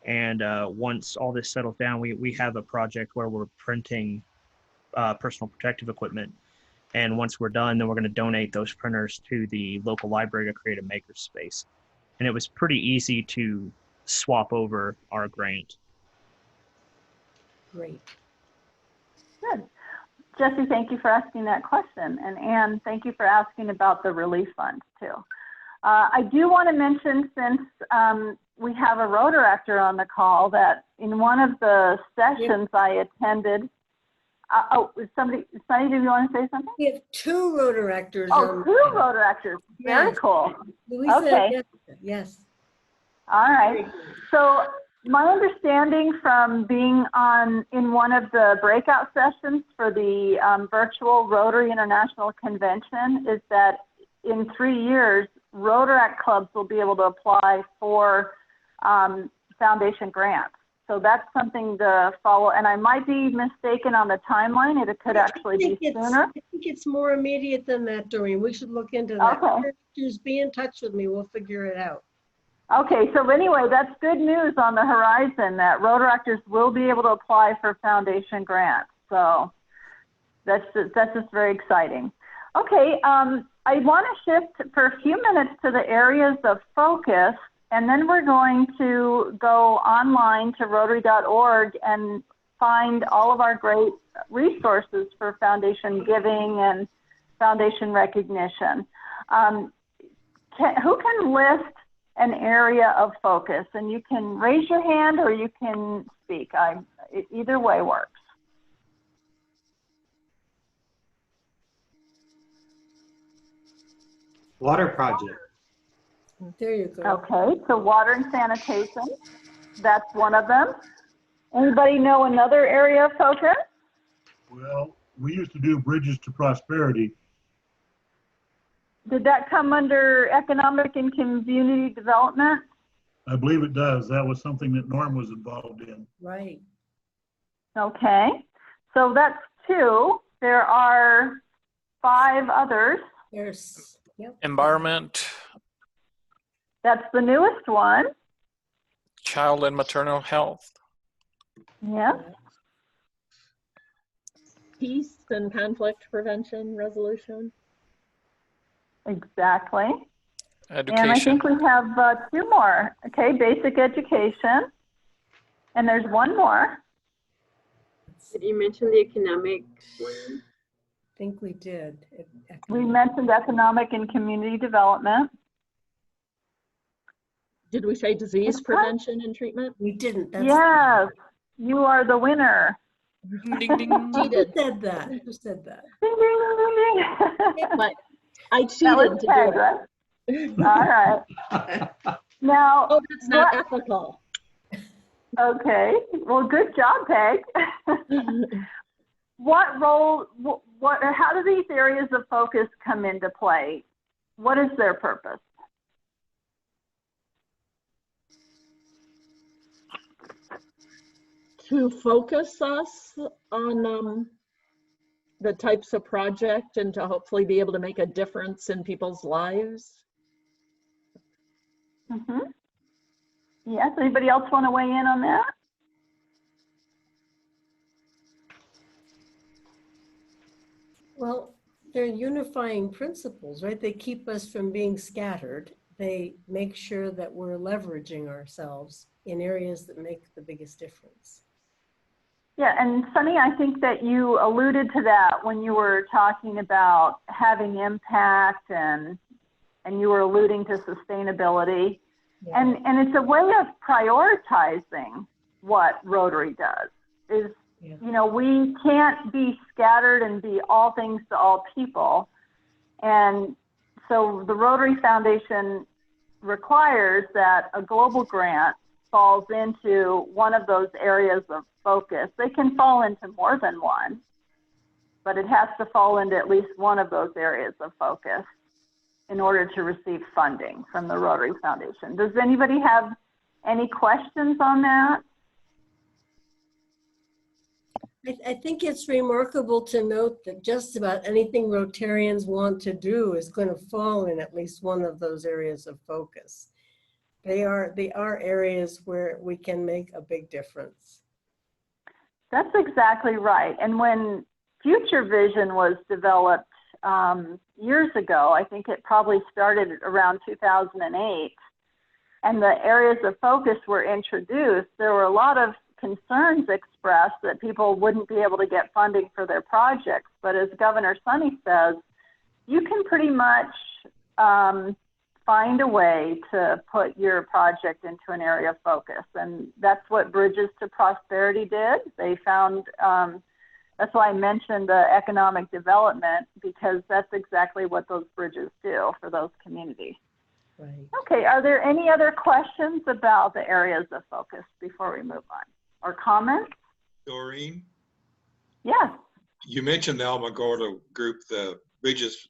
And once all this settles down, we have a project where we're printing personal protective equipment. And once we're done, then we're going to donate those printers to the local library to create a makerspace. And it was pretty easy to swap over our grant. Great. Good. Jesse, thank you for asking that question. And Anne, thank you for asking about the relief funds too. I do want to mention, since we have a Rotaractor on the call, that in one of the sessions I attended, Sunny, do you want to say something? We have 2 Rotaractors. Oh, 2 Rotaractors. Very Yes. cool. Louisa, okay. Yes. All right. So my understanding from being in one of the breakout sessions for the virtual Rotary International Convention is that in 3 years, Rotaract clubs will be able to apply for foundation grants. So that's something to follow. And I might be mistaken on the timeline. It could actually be sooner. I think it's more immediate than that, Doreen. We should look into that. Okay. Just be in touch with me. We'll figure it out. Okay, so anyway, that's good news on the horizon that Rotaractors will be able to apply for foundation grants. So that's just very exciting. Okay, I want to shift for a few minutes to the areas of focus, and then we're going to go online to Rotary.org and find all of our great resources for foundation giving and foundation recognition. Who can list an area of focus? And you can raise your hand or you can speak. Either way works. Water project. There you go. Okay, so water and sanitation, that's one of them. Anybody know another area of focus? Well, we used to do bridges to prosperity. Did that come under economic and community development? I believe it does. That was something that Norm was involved in. Right. Okay, so that's 2. There are 5 others. There's, yep. Environment, That's the newest one. child and maternal health. Yeah. Peace and conflict prevention resolution. Exactly. Education. And I think we have 2 more. Okay, basic education. And there's one more. Did you mention the economic one? I think we did. We mentioned economic and community development. Did we say disease prevention and treatment? We didn't. That's Yes, you are the winner. Ding, ding. Who said that? Who said that? Ding, ding, ding, ding. But I That cheated was to Peg, do right? it. All right. Now, Oh, that's not ethical. okay. Well, good job, Peg. What role, how do these areas of focus come into play? What is their purpose? To focus us on the types of project and to hopefully be able to make a difference in people's lives. Mm-hmm. Yes, anybody else want to weigh in on that? Well, they're unifying principles, right? They keep us from being scattered. They make sure that we're leveraging ourselves in areas that make the biggest difference. Yeah, and Sunny, I think that you alluded to that when you were talking about having impact and you were alluding to sustainability. Yeah. And it's a way of prioritizing what Rotary does. Is, yeah. You know, we can't be scattered and be all things to all people. And so the Rotary Foundation requires that a global grant falls into one of those areas of focus. They can fall into more than one, but it has to fall into at least one of those areas of focus in order to receive funding from the Rotary Foundation. Does anybody have any questions on that? I think it's remarkable to note that just about anything Rotarians want to do is going to fall in at least one of those areas of focus. They are areas where we can make a big difference. That's exactly right. And when Future Vision was developed years ago, I think it probably started around 2008, and the areas of focus were introduced, there were a lot of concerns expressed that people wouldn't be able to get funding for their projects. But as Governor Sunny says, you can pretty much find a way to put your project into an area of focus. And that's what Bridges to Prosperity did. They found, that's why I mentioned the economic development, because that's exactly what those bridges do for those communities. Right. Okay, are there any other questions about the areas of focus before we move on? Or comments? Doreen? Yes. You mentioned the Alamogordo group, the Bridges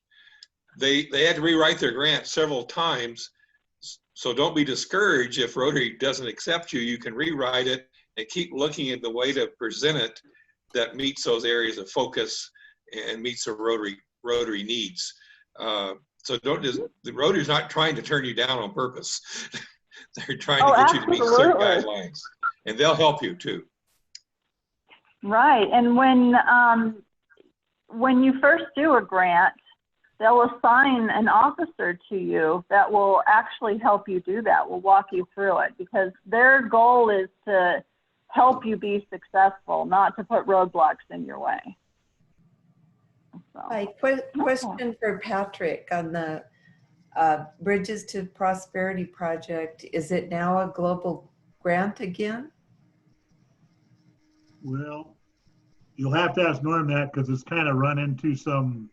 they had to rewrite their grant several times. So don't be discouraged if Rotary doesn't accept you. You can rewrite it and keep looking at the way to present it that meets those areas of focus and meets the Rotary needs. So don't just, the Rotary's not trying to turn you down on purpose. They're trying to get you to meet certain guidelines, and they'll help you too. Right, and when you first do a grant, they'll assign an officer to you that will actually help you do that, will walk you through it, because their goal is to help you be successful, not to put roadblocks in your way. So. Hi, question for Patrick on the Bridges to Prosperity project. Is it now a global grant again? Well, you'll have to ask Norm that because it's kind of run into some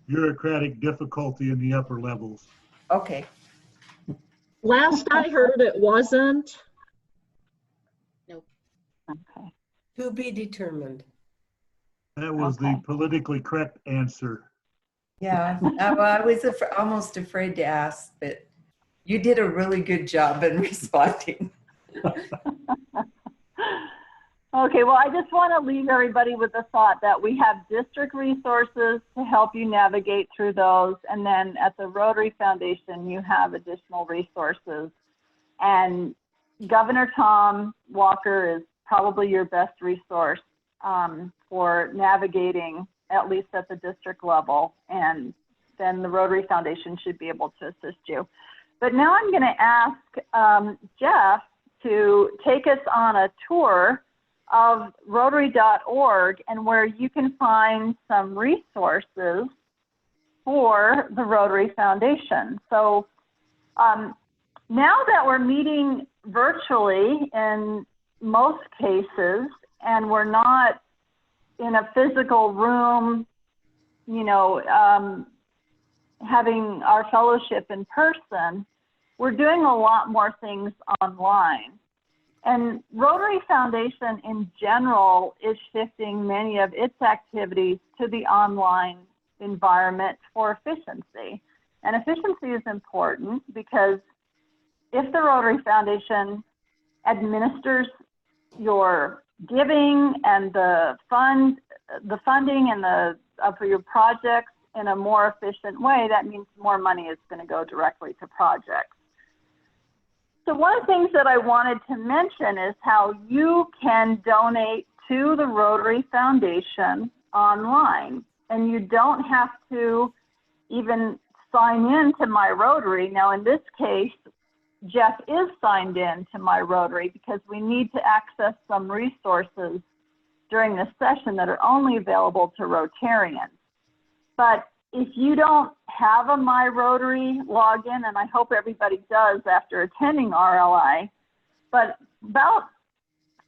bureaucratic difficulty in the upper levels. Okay. Last I heard, it wasn't. Nope. Okay. To be determined. That was the politically correct answer. Yeah, I was almost afraid to ask, but you did a really good job in responding. Okay, well, I just want to leave everybody with the thought that we have district resources to help you navigate through those. And then at the Rotary Foundation, you have additional resources. And Governor Tom Walker is probably your best resource for navigating, at least at the district level. And then the Rotary Foundation should be able to assist you. But now I'm going to ask Jeff to take us on a tour of Rotary.org and where you can find some resources for the Rotary Foundation. So now that we're meeting virtually in most cases and we're not in a physical room, you know, having our fellowship in person, we're doing a lot more things online. And Rotary Foundation in general is shifting many of its activities to the online environment for efficiency. And efficiency is important because if the Rotary Foundation administers your giving and the funding and for your projects in a more efficient way, that means more money is going to go directly to projects. So one of the things that I wanted to mention is how you can donate to the Rotary Foundation online. And you don't have to even sign in to My Rotary. Now, in this case, Jeff is signed in to My Rotary because we need to access some resources during this session that are only available to Rotarians. But if you don't have a My Rotary login, and I hope everybody does after attending RLI, but about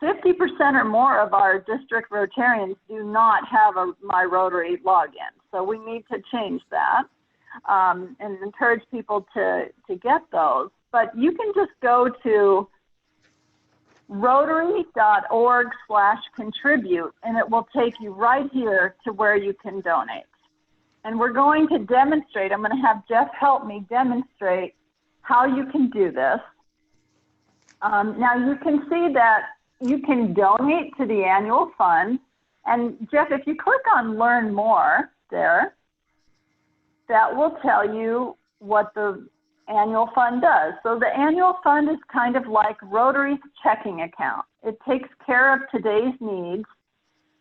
50% or more of our district Rotarians do not have a My Rotary login. So we need to change that and encourage people to get those. But you can just go to rotary.org/contribute, and it will take you right here to where you can donate. And we're going to demonstrate, I'm going to have Jeff help me demonstrate how you can do this. Now you can see that you can donate to the annual fund. And Jeff, if you click on Learn More there, that will tell you what the annual fund does. So the annual fund is kind of like Rotary's checking account. It takes care of today's needs.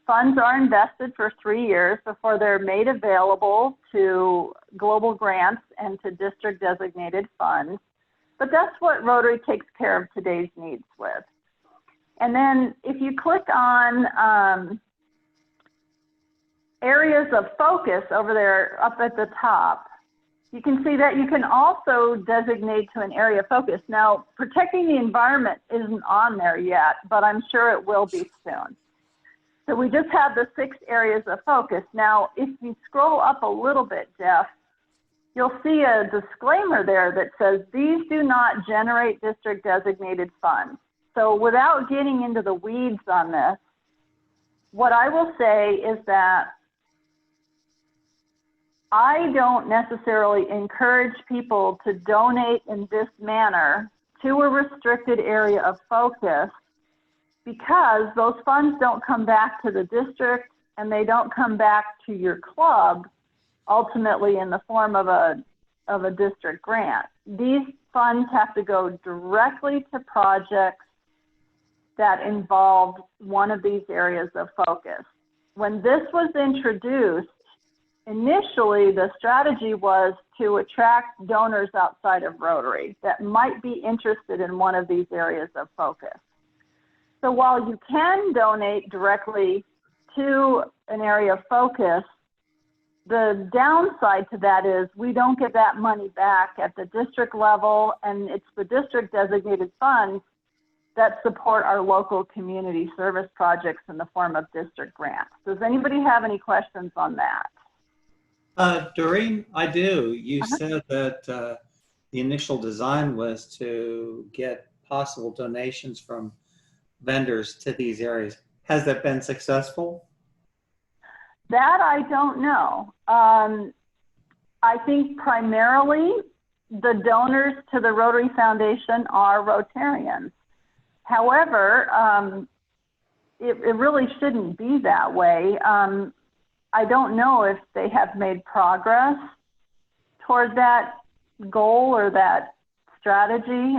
Funds are invested for 3 years before they're made available to global grants and to district designated funds. But that's what Rotary takes care of today's needs with. And then if you click on areas of focus over there up at the top, you can see that you can also designate to an area of focus. Now, protecting the environment isn't on there yet, but I'm sure it will be soon. So we just have the 6 areas of focus. Now, if you scroll up a little bit, Jeff, you'll see a disclaimer there that says these do not generate district designated funds. So without getting into the weeds on this, what I will say is that I don't necessarily encourage people to donate in this manner to a restricted area of focus, because those funds don't come back to the district and they don't come back to your club ultimately in the form of a district grant. These funds have to go directly to projects that involve one of these areas of focus. When this was introduced, initially the strategy was to attract donors outside of Rotary that might be interested in one of these areas of focus. So while you can donate directly to an area of focus, the downside to that is we don't get that money back at the district level, and it's the district designated funds that support our local community service projects in the form of district grants. Does anybody have any questions on that? Doreen, I do. You said that the initial design was to get possible donations from vendors to these areas. Has that been successful? That I don't know. I think primarily the donors to the Rotary Foundation are Rotarians. However, it really shouldn't be that way. I don't know if they have made progress toward that goal or that strategy.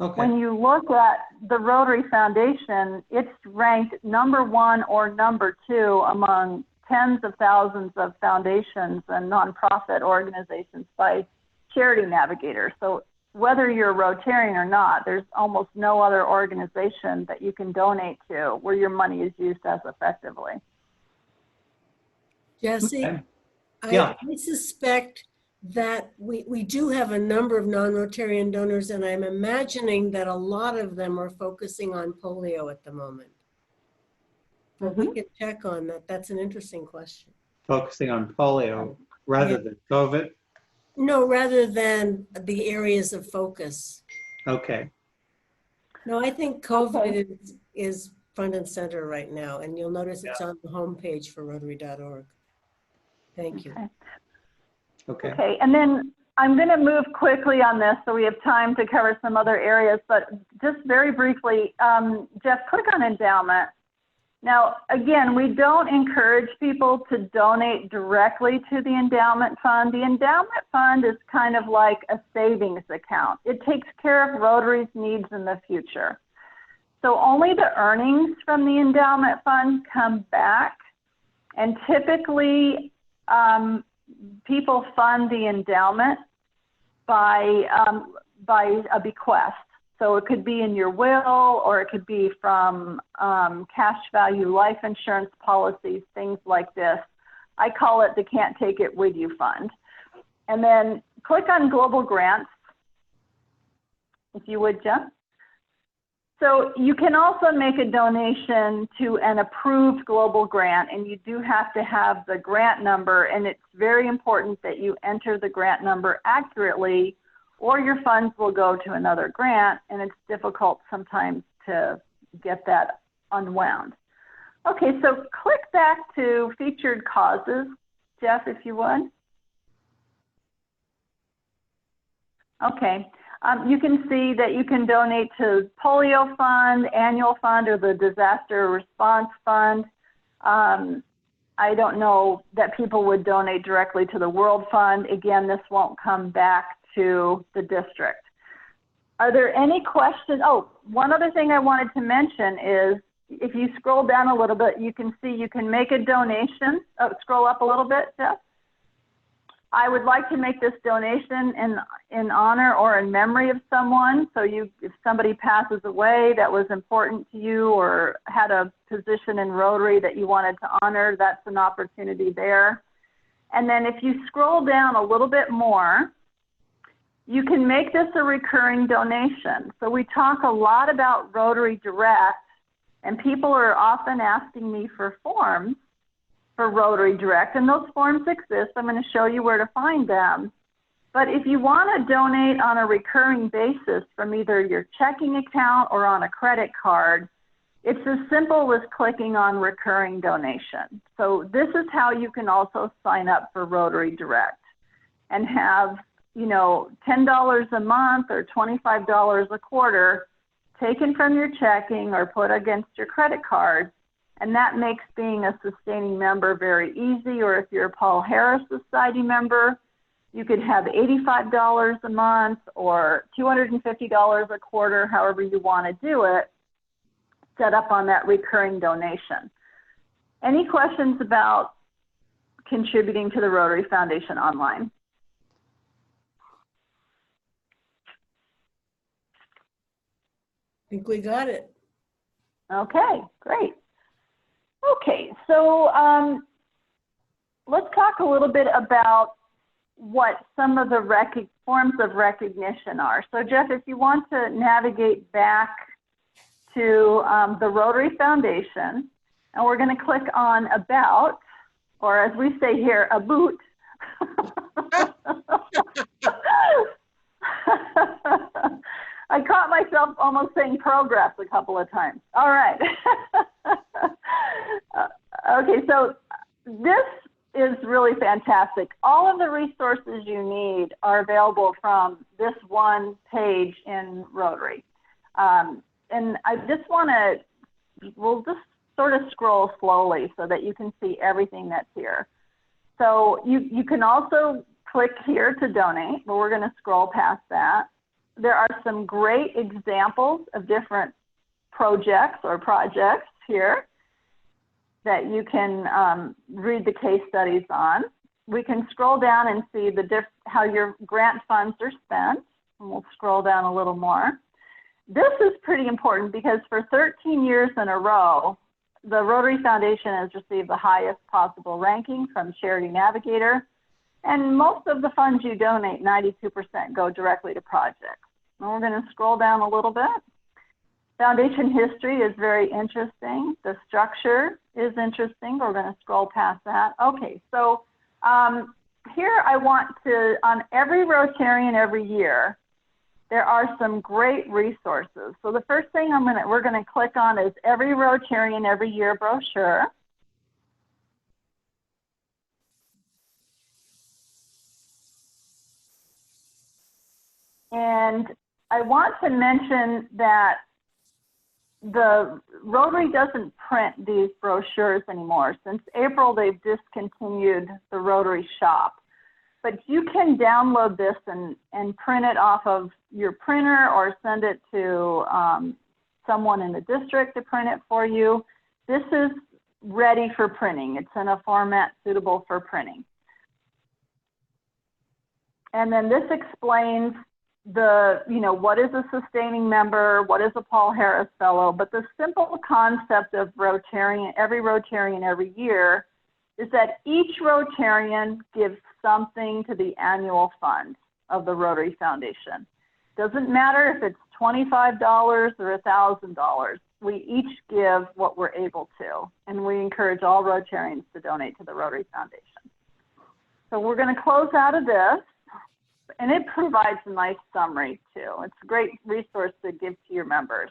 Okay. When you look at the Rotary Foundation, it's ranked #1 or #2 among tens of thousands of foundations and nonprofit organizations by Charity Navigator. So whether you're a Rotarian or not, there's almost no other organization that you can donate to where your money is used as effectively. Jesse, Okay. Yeah. I suspect that we do have a number of non-Rotarian donors, and I'm imagining that a lot of them are focusing on polio at the moment. But we can check on that. That's an interesting question. Focusing on polio rather than COVID? No, rather than the areas of focus. Okay. No, I think COVID is front and center right now, and you'll notice it's on the homepage for Rotary.org. Thank you. Okay. Okay, and then I'm going to move quickly on this so we have time to cover some other areas, but just very briefly, Jeff, click on endowment. Now, again, we don't encourage people to donate directly to the endowment fund. The endowment fund is kind of like a savings account. It takes care of Rotary's needs in the future. So only the earnings from the endowment fund come back, and typically people fund the endowment by a bequest. So it could be in your will, or it could be from cash value life insurance policies, things like this. I call it the Can't Take It With You Fund. And then click on Global Grants, if you would, Jeff. So you can also make a donation to an approved global grant, and you do have to have the grant number, and it's very important that you enter the grant number accurately, or your funds will go to another grant, and it's difficult sometimes to get that unwound. Okay, so click back to featured causes, Jeff, if you would. Okay. You can see that you can donate to Polio Fund, Annual Fund, or the Disaster Response Fund. I don't know that people would donate directly to the World Fund. Again, this won't come back to the district. Are there any questions? Oh, one other thing I wanted to mention is if you scroll down a little bit, you can see you can make a donation. Oh, scroll up a little bit, Jeff. I would like to make this donation in honor or in memory of someone. So if somebody passes away that was important to you or had a position in Rotary that you wanted to honor, that's an opportunity there. And then if you scroll down a little bit more, you can make this a recurring donation. So we talk a lot about Rotary Direct, and people are often asking me for forms for Rotary Direct, and those forms exist. I'm going to show you where to find them. But if you want to donate on a recurring basis from either your checking account or on a credit card, It's as simple as clicking on recurring donation. So this is how you can also sign up for Rotary Direct and have, you know, $10 a month or $25 a quarter taken from your checking or put against your credit card. And that makes being a sustaining member very easy. Or if you're a Paul Harris Society member, you could have $85 a month or $250 a quarter, however you want to do it, set up on that recurring donation. Any questions about contributing to the Rotary Foundation online? I think we got it. Okay, great. Okay, so let's talk a little bit about what some of the forms of recognition are. So Jeff, if you want to navigate back to the Rotary Foundation, and we're going to click on About, or as we say here, About. I caught myself almost saying progress a couple of times. All right. Okay, so this is really fantastic. All of the resources you need are available from this one page in Rotary. And I just want to, we'll just sort of scroll slowly so that you can see everything that's here. So you can also click here to donate, but we're going to scroll past that. There are some great examples of different projects here that you can read the case studies on. We can scroll down and see how your grant funds are spent, and we'll scroll down a little more. This is pretty important because for 13 years in a row, the Rotary Foundation has received the highest possible ranking from Charity Navigator, and most of the funds you donate, 92%, go directly to projects. And we're going to scroll down a little bit. Foundation history is very interesting. The structure is interesting. We're going to scroll past that. Okay, so here I want to, on every Rotarian every year, there are some great resources. So the first thing we're going to click on is Every Rotarian Every Year brochure. And I want to mention that the Rotary doesn't print these brochures anymore. Since April, they've discontinued the Rotary shop. But you can download this and print it off of your printer or send it to someone in the district to print it for you. This is ready for printing. It's in a format suitable for printing. And then this explains what is a sustaining member, what is a Paul Harris Fellow, but the simple concept of every Rotarian every year is that each Rotarian gives something to the annual fund of the Rotary Foundation. Doesn't matter if it's $25 or $1,000. We each give what we're able to, and we encourage all Rotarians to donate to the Rotary Foundation. So we're going to close out of this. And it provides a nice summary too. It's a great resource to give to your members.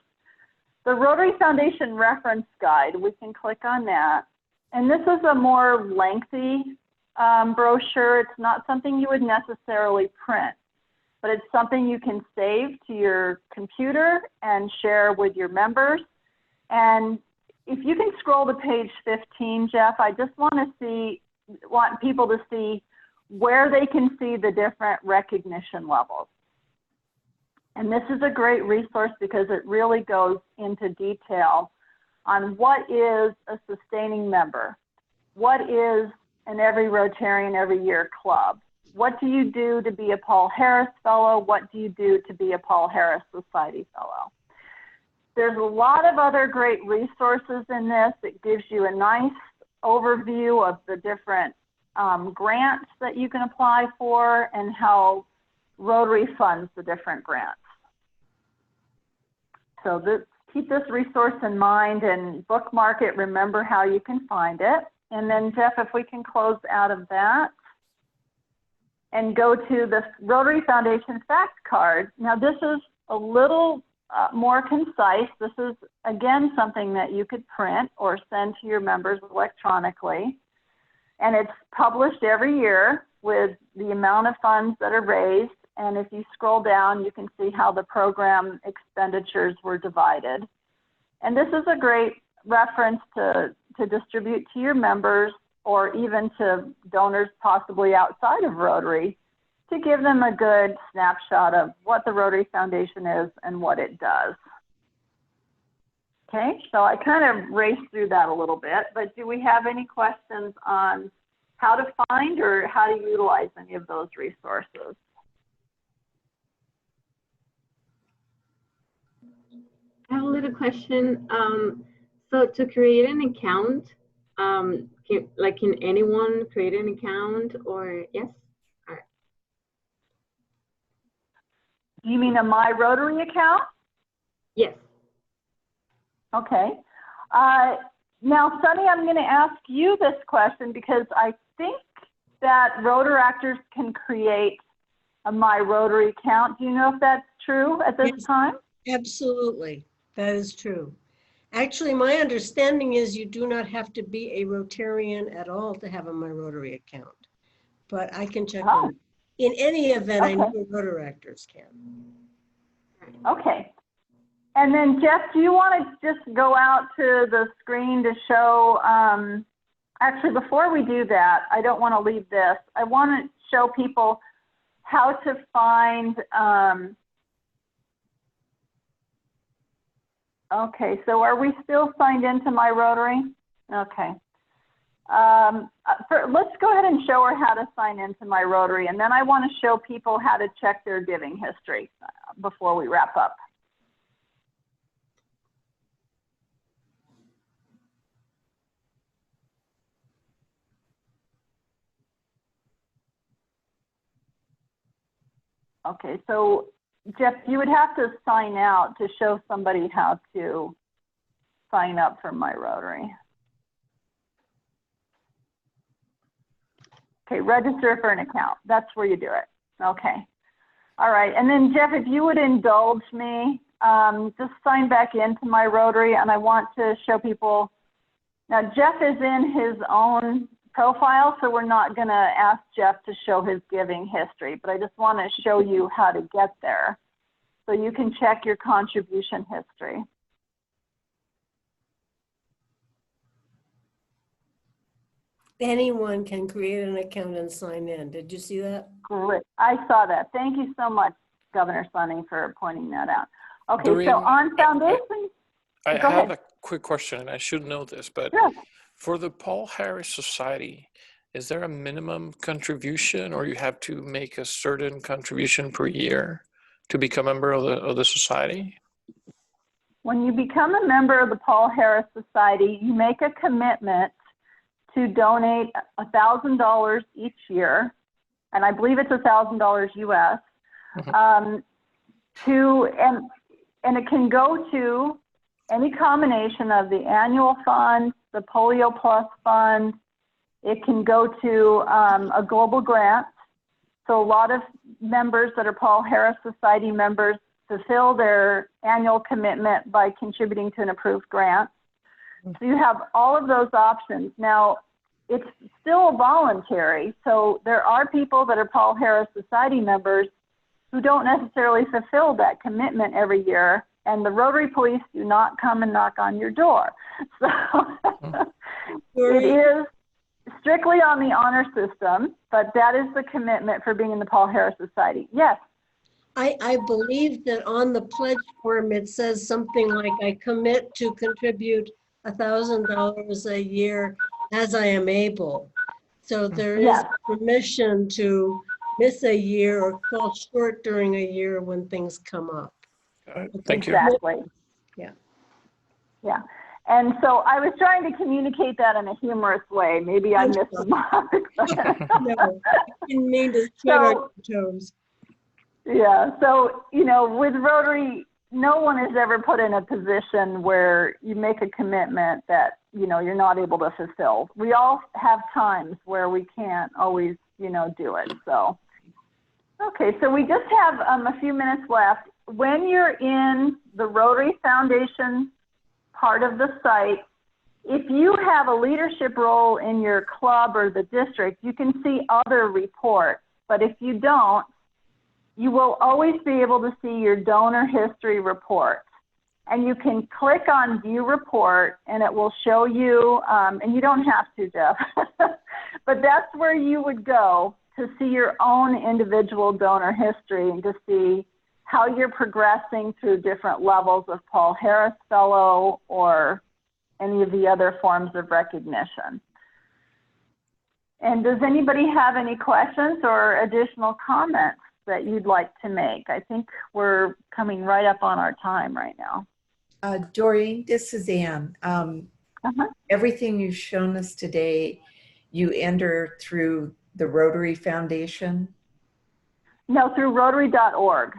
The Rotary Foundation Reference Guide, we can click on that. And this is a more lengthy brochure. It's not something you would necessarily print, but it's something you can save to your computer and share with your members. And if you can scroll to page 15, Jeff, I just want people to see where they can see the different recognition levels. And this is a great resource because it really goes into detail on what is a sustaining member, what is an Every Rotarian Every Year club, what do you do to be a Paul Harris Fellow, what do you do to be a Paul Harris Society Fellow. There's a lot of other great resources in this. It gives you a nice overview of the different grants that you can apply for and how Rotary funds the different grants. So keep this resource in mind and bookmark it, remember how you can find it. And then Jeff, if we can close out of that and go to the Rotary Foundation fact card. Now this is a little more concise. This is, again, something that you could print or send to your members electronically. And it's published every year with the amount of funds that are raised. And if you scroll down, you can see how the program expenditures were divided. And this is a great reference to distribute to your members or even to donors possibly outside of Rotary to give them a good snapshot of what the Rotary Foundation is and what it does. Okay, so I kind of raced through that a little bit, but do we have any questions on how to find or how to utilize any of those resources? I have a little question. So to create an account, can anyone create an account or yes? All right. Do you mean a My Rotary account? Yes. Okay. Now, Sunny, I'm going to ask you this question because I think that Rotaractors can create a My Rotary account. Do you know if that's true at this time? Absolutely, that is true. Actually, my understanding is you do not have to be a Rotarian at all to have a My Rotary account, but I can check on it. In any event, I know Rotaractors can. Okay. And then Jeff, do you want to just go out to the screen to show, actually before we do that, I don't want to leave this. I want to show people how to find, okay, so are we still signed into My Rotary? Okay. Let's go ahead and show her how to sign into My Rotary, and then I want to show people how to check their giving history before we wrap up. Okay, so Jeff, you would have to sign out to show somebody how to sign up for My Rotary. Okay, register for an account. That's where you do it. Okay. All right, and then Jeff, if you would indulge me, just sign back into My Rotary, and I want to show people. Now, Jeff is in his own profile, so we're not going to ask Jeff to show his giving history, but I just want to show you how to get there so you can check your contribution history. Anyone can create an account and sign in. Did you see that? Great. I saw that. Thank you so much, Governor Sonny, for pointing that out. Okay, Doreen, so on foundation. I Go have ahead. a quick question, and I should know this, but Sure. for the Paul Harris Society, is there a minimum contribution, or you have to make a certain contribution per year to become a member of the society? When you become a member of the Paul Harris Society, you make a commitment to donate $1,000 each year, and I believe it's $1,000 US, and it can go to any combination of the annual fund, the Polio Plus fund. It can go to a global grant. So a lot of members that are Paul Harris Society members fulfill their annual commitment by contributing to an approved grant. So you have all of those options. Now, it's still voluntary. So there are people that are Paul Harris Society members who don't necessarily fulfill that commitment every year. And the Rotary Police do not come and knock on your door. So it is strictly on the honor system, but that is the commitment for being in the Paul Harris Society. Yes. I believe that on the pledge form, it says something like, I commit to contribute $1,000 a year as I am able. So there is permission to miss a year or fall short during a year when things come up. Thank you. Exactly. Yeah. Yeah. And so I was trying to communicate that in a humorous way. Maybe I missed the mark. No, I didn't mean to tread on your toes. Yeah. So, you know, with Rotary, no one is ever put in a position where you make a commitment that, you know, you're not able to fulfill. We all have times where we can't always, you know, do it. So, okay. So we just have a few minutes left. when you're in the Rotary Foundation part of the site, if you have a leadership role in your club or the district, you can see other reports. But if you don't, you will always be able to see your donor history report. And you can click on View Report, and it will show you, and you don't have to, Jeff, but that's where you would go to see your own individual donor history and to see how you're progressing through different levels of Paul Harris Fellow or any of the other forms of recognition. And does anybody have any questions or additional comments that you'd like to make? I think we're coming right up on our time right now. Doreen, this is Ann. Everything you've shown us today, you enter through the Rotary Foundation? No, through Rotary.org.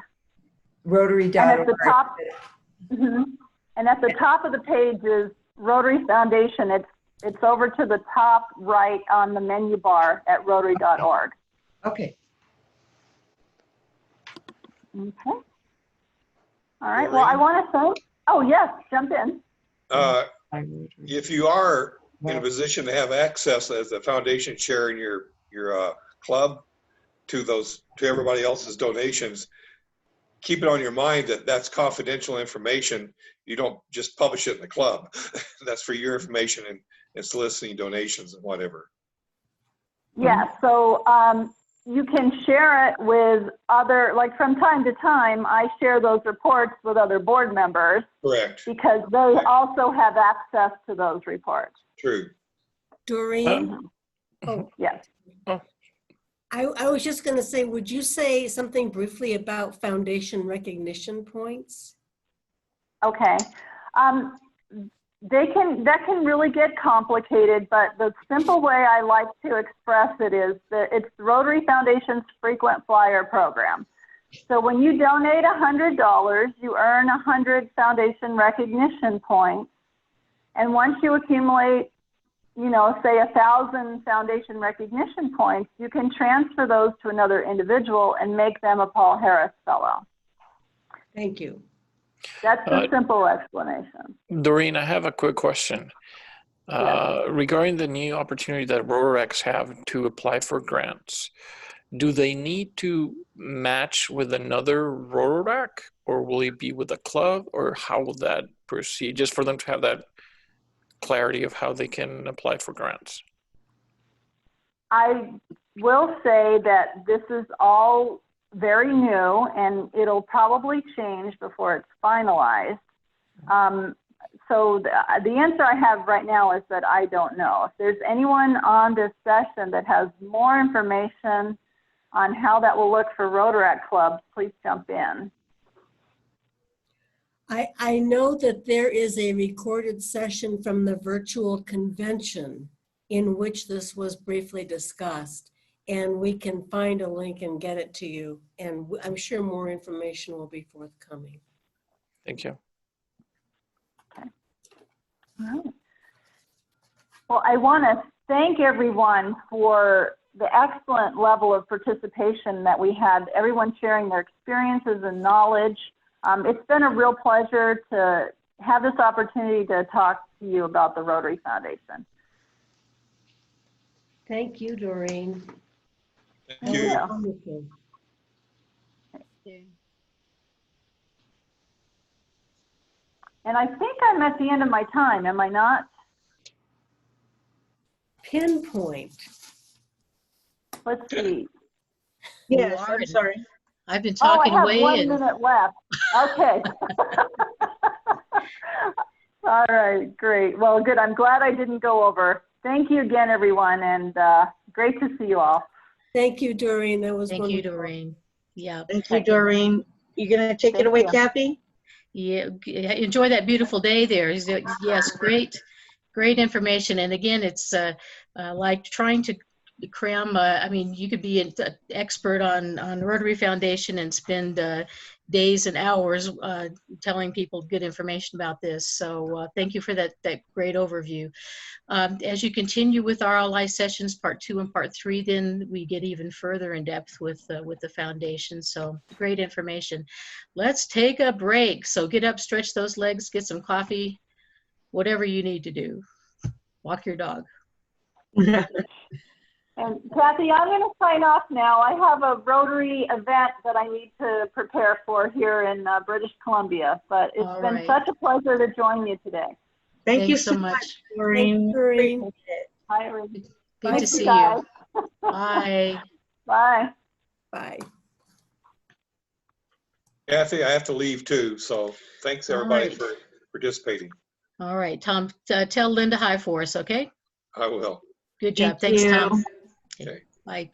Rotary.org. And at the top, and at the top of the page is Rotary Foundation. It's over to the top right on the menu bar at Rotary.org. Okay. Okay. All right. Well, I want to thank. Oh yes, jump in. If you are in a position to have access as a foundation chair in your club to everybody else's donations, keep it on your mind that that's confidential information. You don't just publish it in the club. That's for your information and soliciting donations and whatever. Yeah. So you can share it with other, like from time to time, I share those reports with other board members. Correct. Because they also have access to those reports. True. Doreen? Oh, yes. I was just going to say, would you say something briefly about foundation recognition points? Okay. That can really get complicated, but the simple way I like to express it is that it's the Rotary Foundation's frequent flyer program. So when you donate $100, you earn 100 foundation recognition points. And once you accumulate, say 1,000 foundation recognition points, you can transfer those to another individual and make them a Paul Harris Fellow. Thank you. That's a simple explanation. Doreen, I have a quick question. Yes. Regarding the new opportunity that Rotaracs have to apply for grants, do they need to match with another Rotarac, or will it be with a club, or how will that proceed, just for them to have that clarity of how they can apply for grants? I will say that this is all very new and it'll probably change before it's finalized. So the answer I have right now is that I don't know. If there's anyone on this session that has more information on how that will look for Rotaract clubs, please jump in. I know that there is a recorded session from the virtual convention in which this was briefly discussed, and we can find a link and get it to you, and I'm sure more information will be forthcoming. Thank you. Okay. All right. Well, I want to thank everyone for the excellent level of participation that we had, everyone sharing their experiences and knowledge. It's been a real pleasure to have this opportunity to talk to you about the Rotary Foundation. Thank you, Doreen. Thank you. Wonderful. And I think I'm at the end of my time, am I not? Pinpoint. Let's see. Yes, I'm sorry. I've been talking I have away 1 minute left. Okay. All right, great. Well, good. I'm glad I didn't go over. Thank you again, everyone, and great to see you all. Thank you, Doreen. That was Thank wonderful. you, Doreen. Yeah. Thank you, Doreen. You gonna take it away, Kathy? Yeah, enjoy that beautiful day there. Yes, great information. And again, it's like trying to cram, I mean, you could be an expert on Rotary Foundation and spend days and hours telling people good information about this. So thank you for that great overview. As you continue with RLI sessions, part 2 and part 3, then we get even further in depth with the foundation. So great information. Let's take a break. So get up, stretch those legs, get some coffee, whatever you need to do. Walk your dog. And Kathy, I'm going to sign off now. I have a Rotary event that I need to prepare for here in British Columbia, but it's All been right. such a pleasure to join you today. Thank you Thanks so much. Maureen. Maureen. Bye, everyone. Good Thank to see guys. you. Bye. Bye. Bye. Kathy, I have to leave too, so thanks All everybody right. for participating. All right, Tom, tell Linda hi for us, okay? I will. Good job. Thank Thanks, you. Tom. Okay. Bye.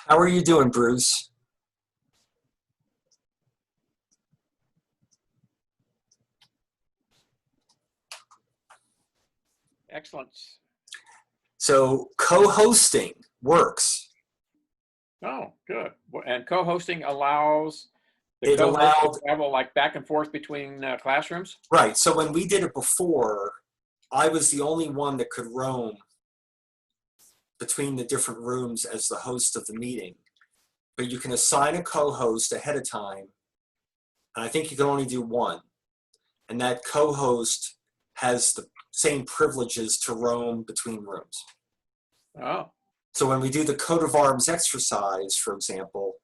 How are you doing, Bruce? Excellent. So co-hosting works. Oh, good. And co-hosting allows the It co-host allowed, to travel like back and forth between classrooms? right. So when we did it before, I was the only one that could roam between the different rooms as the host of the meeting. But you can assign a co-host ahead of time, and I think you can only do one. And that co-host has the same privileges to roam between rooms. Oh. So when we do the coat of arms exercise, for example,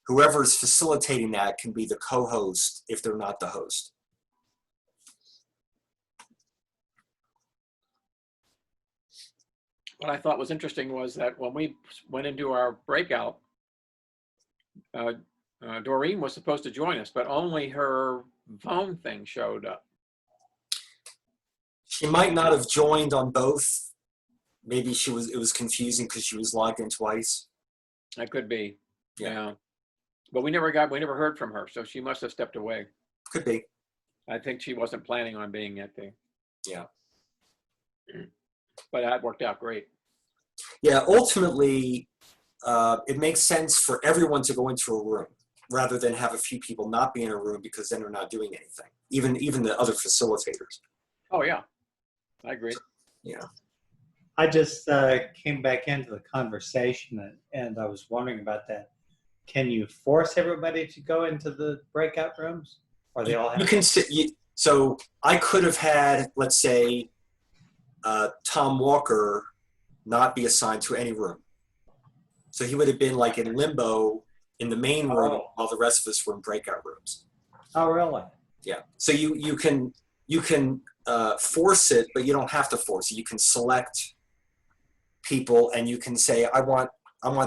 whoever is facilitating that can be the co-host if they're not the host. What I thought was interesting was that when we went into our breakout, Doreen was supposed to join us, but only her phone thing showed up. She might not have joined on both. Maybe it was confusing because she was logged in twice. That could be, yeah. But we never heard from her, so she must have stepped away. Could be. I think she wasn't planning on being at the. Yeah. But that worked out great. Yeah, ultimately, it makes sense for everyone to go into a room rather than have a few people not be in a room because then they're not doing anything. Even the other facilitators. Oh yeah, I agree. Yeah. I just came back into the conversation and I was wondering about that. Can you force everybody to go into the breakout rooms, or they all have? You can sit. So I could have had, let's say, Tom Walker not be assigned to any room. So he would have been like in limbo in the main room while the rest of us were in breakout rooms. Oh, really? Yeah. So you can force it, but you don't have to force it. You can select people, and you can say, I want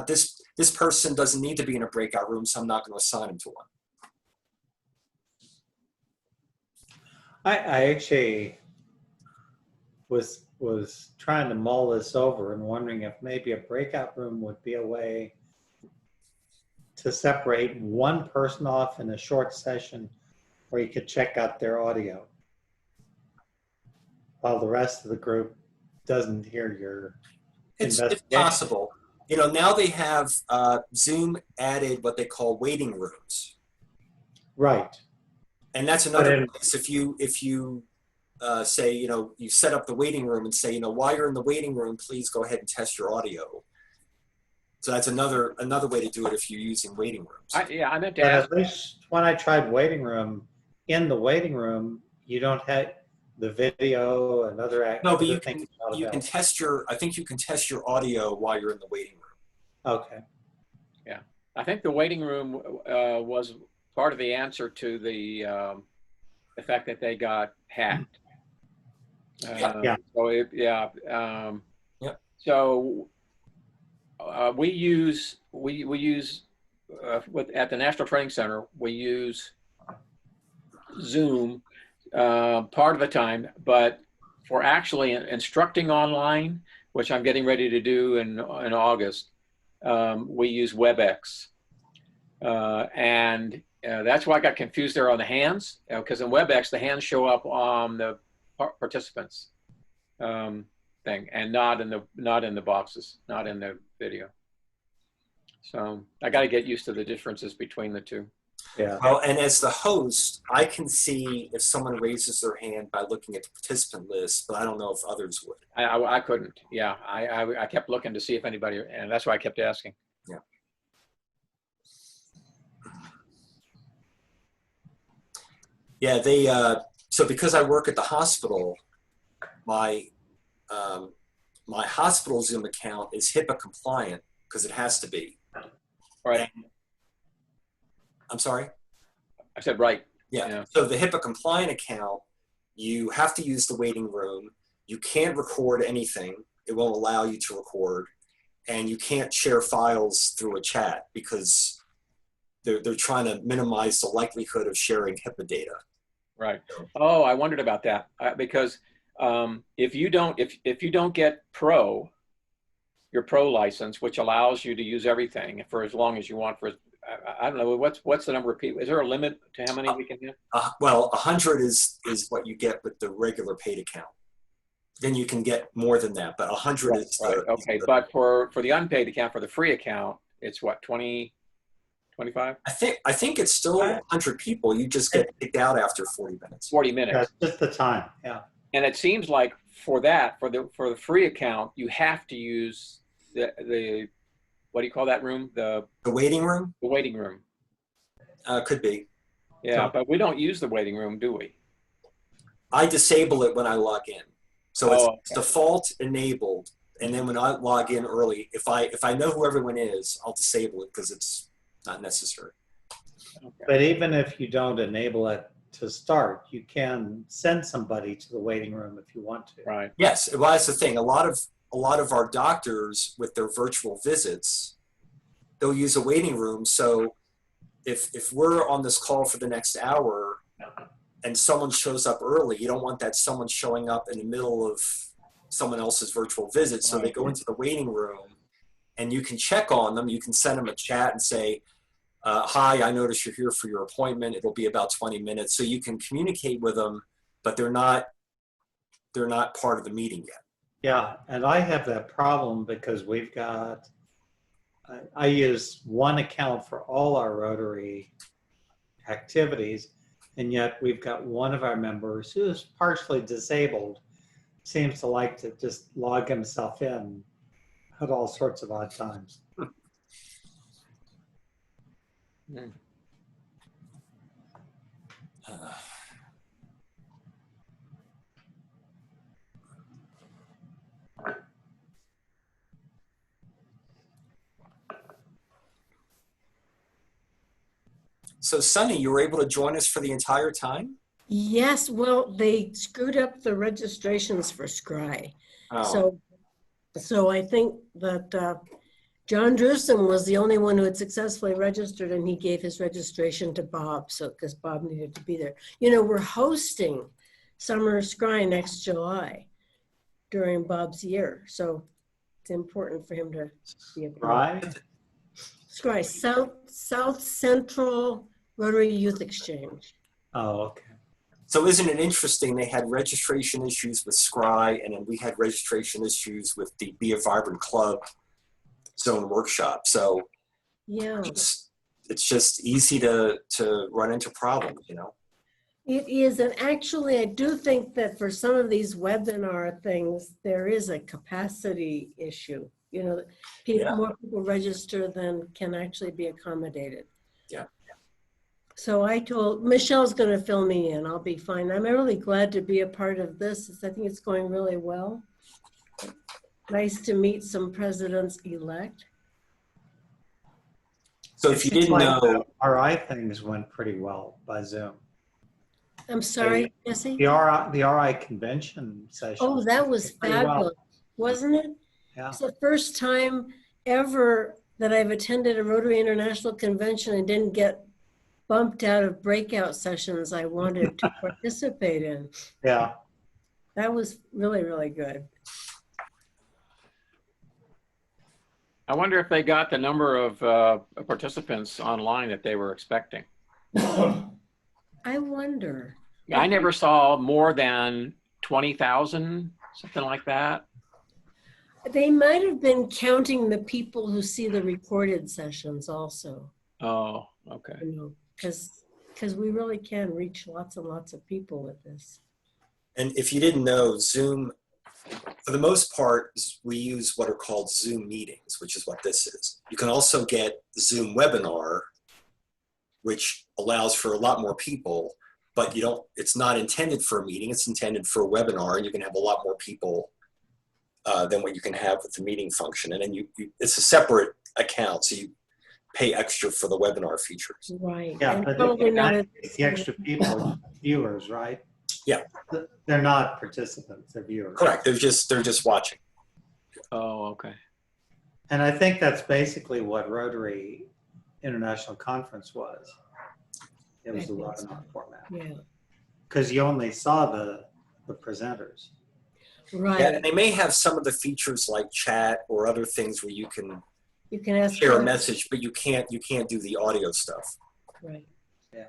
this person doesn't need to be in a breakout room, so I'm not going to assign him to one. I actually was trying to mull this over and wondering if maybe a breakout room would be a way to separate one person off in a short session where you could check out their audio while the rest of the group doesn't hear your investigation. It's possible. You know, now they have Zoom added what they call waiting rooms. Right. And that's another place. If you say, you know, you set up the waiting room and say, you know, while you're in the waiting room, please go ahead and test your audio. So that's another way to do it if you're using waiting rooms. I meant to ask. At least when I tried waiting room, in the waiting room, you don't have the video and other activities. No, but you can test your. I think you can test your audio while you're in the waiting room. Okay. Yeah, I think the waiting room was part of the answer to the fact that they got hacked. Yeah. So we use at the National Training Center, we use Zoom part of the time, but for actually instructing online, which I'm getting ready to do in August, we use WebEx. And that's why I got confused there on the hands, because in WebEx, the hands show up on the participants thing and not in the boxes, not in the video. So I got to get used to the differences between the two. Yeah. Well, and as the host, I can see if someone raises their hand by looking at the participant list, but I don't know if others would. I couldn't. Yeah, I kept looking to see if anybody, and that's why I kept asking. Yeah. Yeah, they. So because I work at the hospital, my hospital Zoom account is HIPAA compliant because it has to be. Right. And, I'm sorry? I said right. Yeah. So the HIPAA compliant account, you have to use the waiting room. You can't record anything. It won't allow you to record. And you can't share files through a chat because they're trying to minimize the likelihood of sharing HIPAA data. Right. Oh, I wondered about that because if you don't get your pro license, which allows you to use everything for as long as you want for, I don't know, what's the number of people? Is there a limit to how many we can have? Well, 100 is what you get with the regular paid account. Then you can get more than that, but 100 is right. Okay, but for the unpaid account, for the free account, it's what, 20, 25? I think it's still 100 people. You just get kicked out after 40 minutes. 40 minutes. That's just the time. Yeah. And it seems like for the free account, you have to use the what do you call that room? The waiting room? The waiting room. Could be. Yeah, but we don't use the waiting room, do we? I disable it when I log in. So it's default enabled. And then when I log in early, if I know who everyone is, I'll disable it because it's not necessary. Okay. But even if you don't enable it to start, you can send somebody to the waiting room if you want to. Right. Yes, well, that's the thing. A lot of our doctors with their virtual visits, they'll use a waiting room. So if we're on this call for the next hour and someone shows up early, you don't want that someone showing up in the middle of someone else's virtual visit. So they go into the waiting room and you can check on them. You can send them a chat and say, hi, I noticed you're here for your appointment. It'll be about 20 minutes. So you can communicate with them, but they're not part of the meeting yet. Yeah, and I have that problem because we've got, I use one account for all our Rotary activities, and yet we've got one of our members who is partially disabled, seems to like to just log himself in at all sorts of odd times. So Sunny, you were able to join us for the entire time? Yes, well, they screwed up the registrations for Scry. Oh. So I think that John Drewson was the only one who had successfully registered, and he gave his registration to Bob, so because Bob needed to be there. You know, we're hosting Summer Scry next July during Bob's year, so it's important for him to be a part. Scry, South Central Rotary Youth Exchange. Oh, okay. So isn't it interesting? They had registration issues with Scry, and then we had registration issues with the Be a Vibrant Club zone workshop. So yeah, it's just easy to run into problems, you know? It is, and actually I do think that for some of these webinar things, there is a capacity issue. You know, more people register than can actually be accommodated. Yeah. So I told, Michelle's going to fill me in. I'll be fine. I'm really glad to be a part of this. I think it's going really well. Nice to meet some presidents-elect. So if you didn't know, RI things went pretty well by Zoom. I'm sorry, Jesse? The RI convention session. Oh, that was fabulous, wasn't it? Yeah. It's the first time ever that I've attended a Rotary International Convention and didn't get bumped out of breakout sessions I wanted to participate in. Yeah. That was really, really good. I wonder if they got the number of participants online that they were expecting. I wonder. I never saw more than 20,000, something like that. They might have been counting the people who see the recorded sessions also. Oh, okay. You know, because we really can reach lots and lots of people with this. and if you didn't know, Zoom, for the most part, we use what are called Zoom meetings, which is what this is. You can also get Zoom webinar, which allows for a lot more people, but it's not intended for a meeting, it's intended for a webinar, and you can have a lot more people than what you can have with the meeting function. And then it's a separate account, so you pay extra for the webinar features. Right. Yeah, and but probably not the extra people, viewers, right? Yeah. They're not participants, they're viewers. Correct, they're just watching. Oh, okay. And I think that's basically what Rotary International Conference was. It was a webinar format. Yeah. because you only saw the presenters. Right. Yeah, and they may have some of the features like chat or other things where you can ask share a questions. message, but you can't do the audio stuff. Right. Yeah.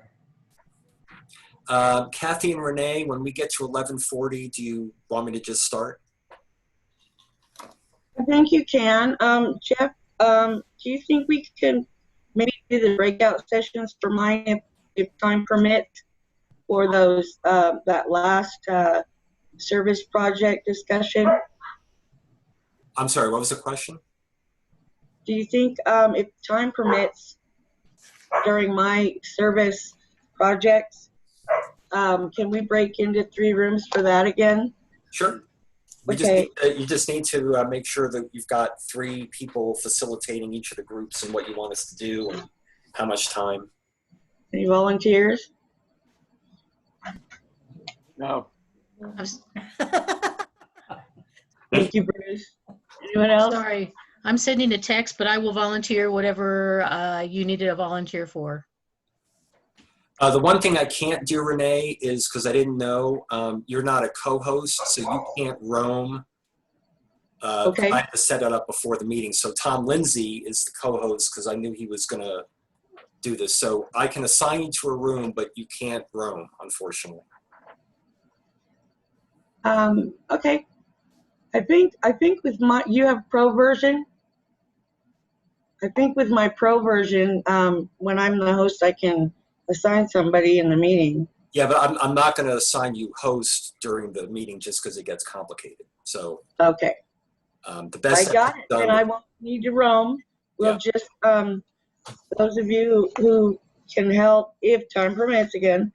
Kathy and Renee, when we get to 11:40, do you want me to just start? I think you can. Jeff, do you think we can maybe do the breakout sessions for mine if time permits for those that last service project discussion? I'm sorry, what was the question? Do you think if time permits during my service projects, can we break into 3 rooms for that again? Sure. You just need to make sure that you've got 3 people facilitating each of the groups and what you want us to do and how much time. Any volunteers? No. Thank you, Bruce. Anyone else? Sorry, I'm sending a text, but I will volunteer whatever you need to volunteer for. The one thing I can't do, Renee, is because I didn't know, you're not a co-host, so you can't roam. Okay. I have to set it up before the meeting. So Tom Lindsay is the co-host because I knew he was going to do this. So I can assign you to a room, but you can't roam, unfortunately. Okay. I think with you have pro version. I think with my pro version, when I'm the host, I can assign somebody in the meeting. Yeah, but I'm not going to assign you host during the meeting just because it gets complicated. So okay, the best I got it, and I won't need to roam. We'll just those of you who can help, if time permits, again,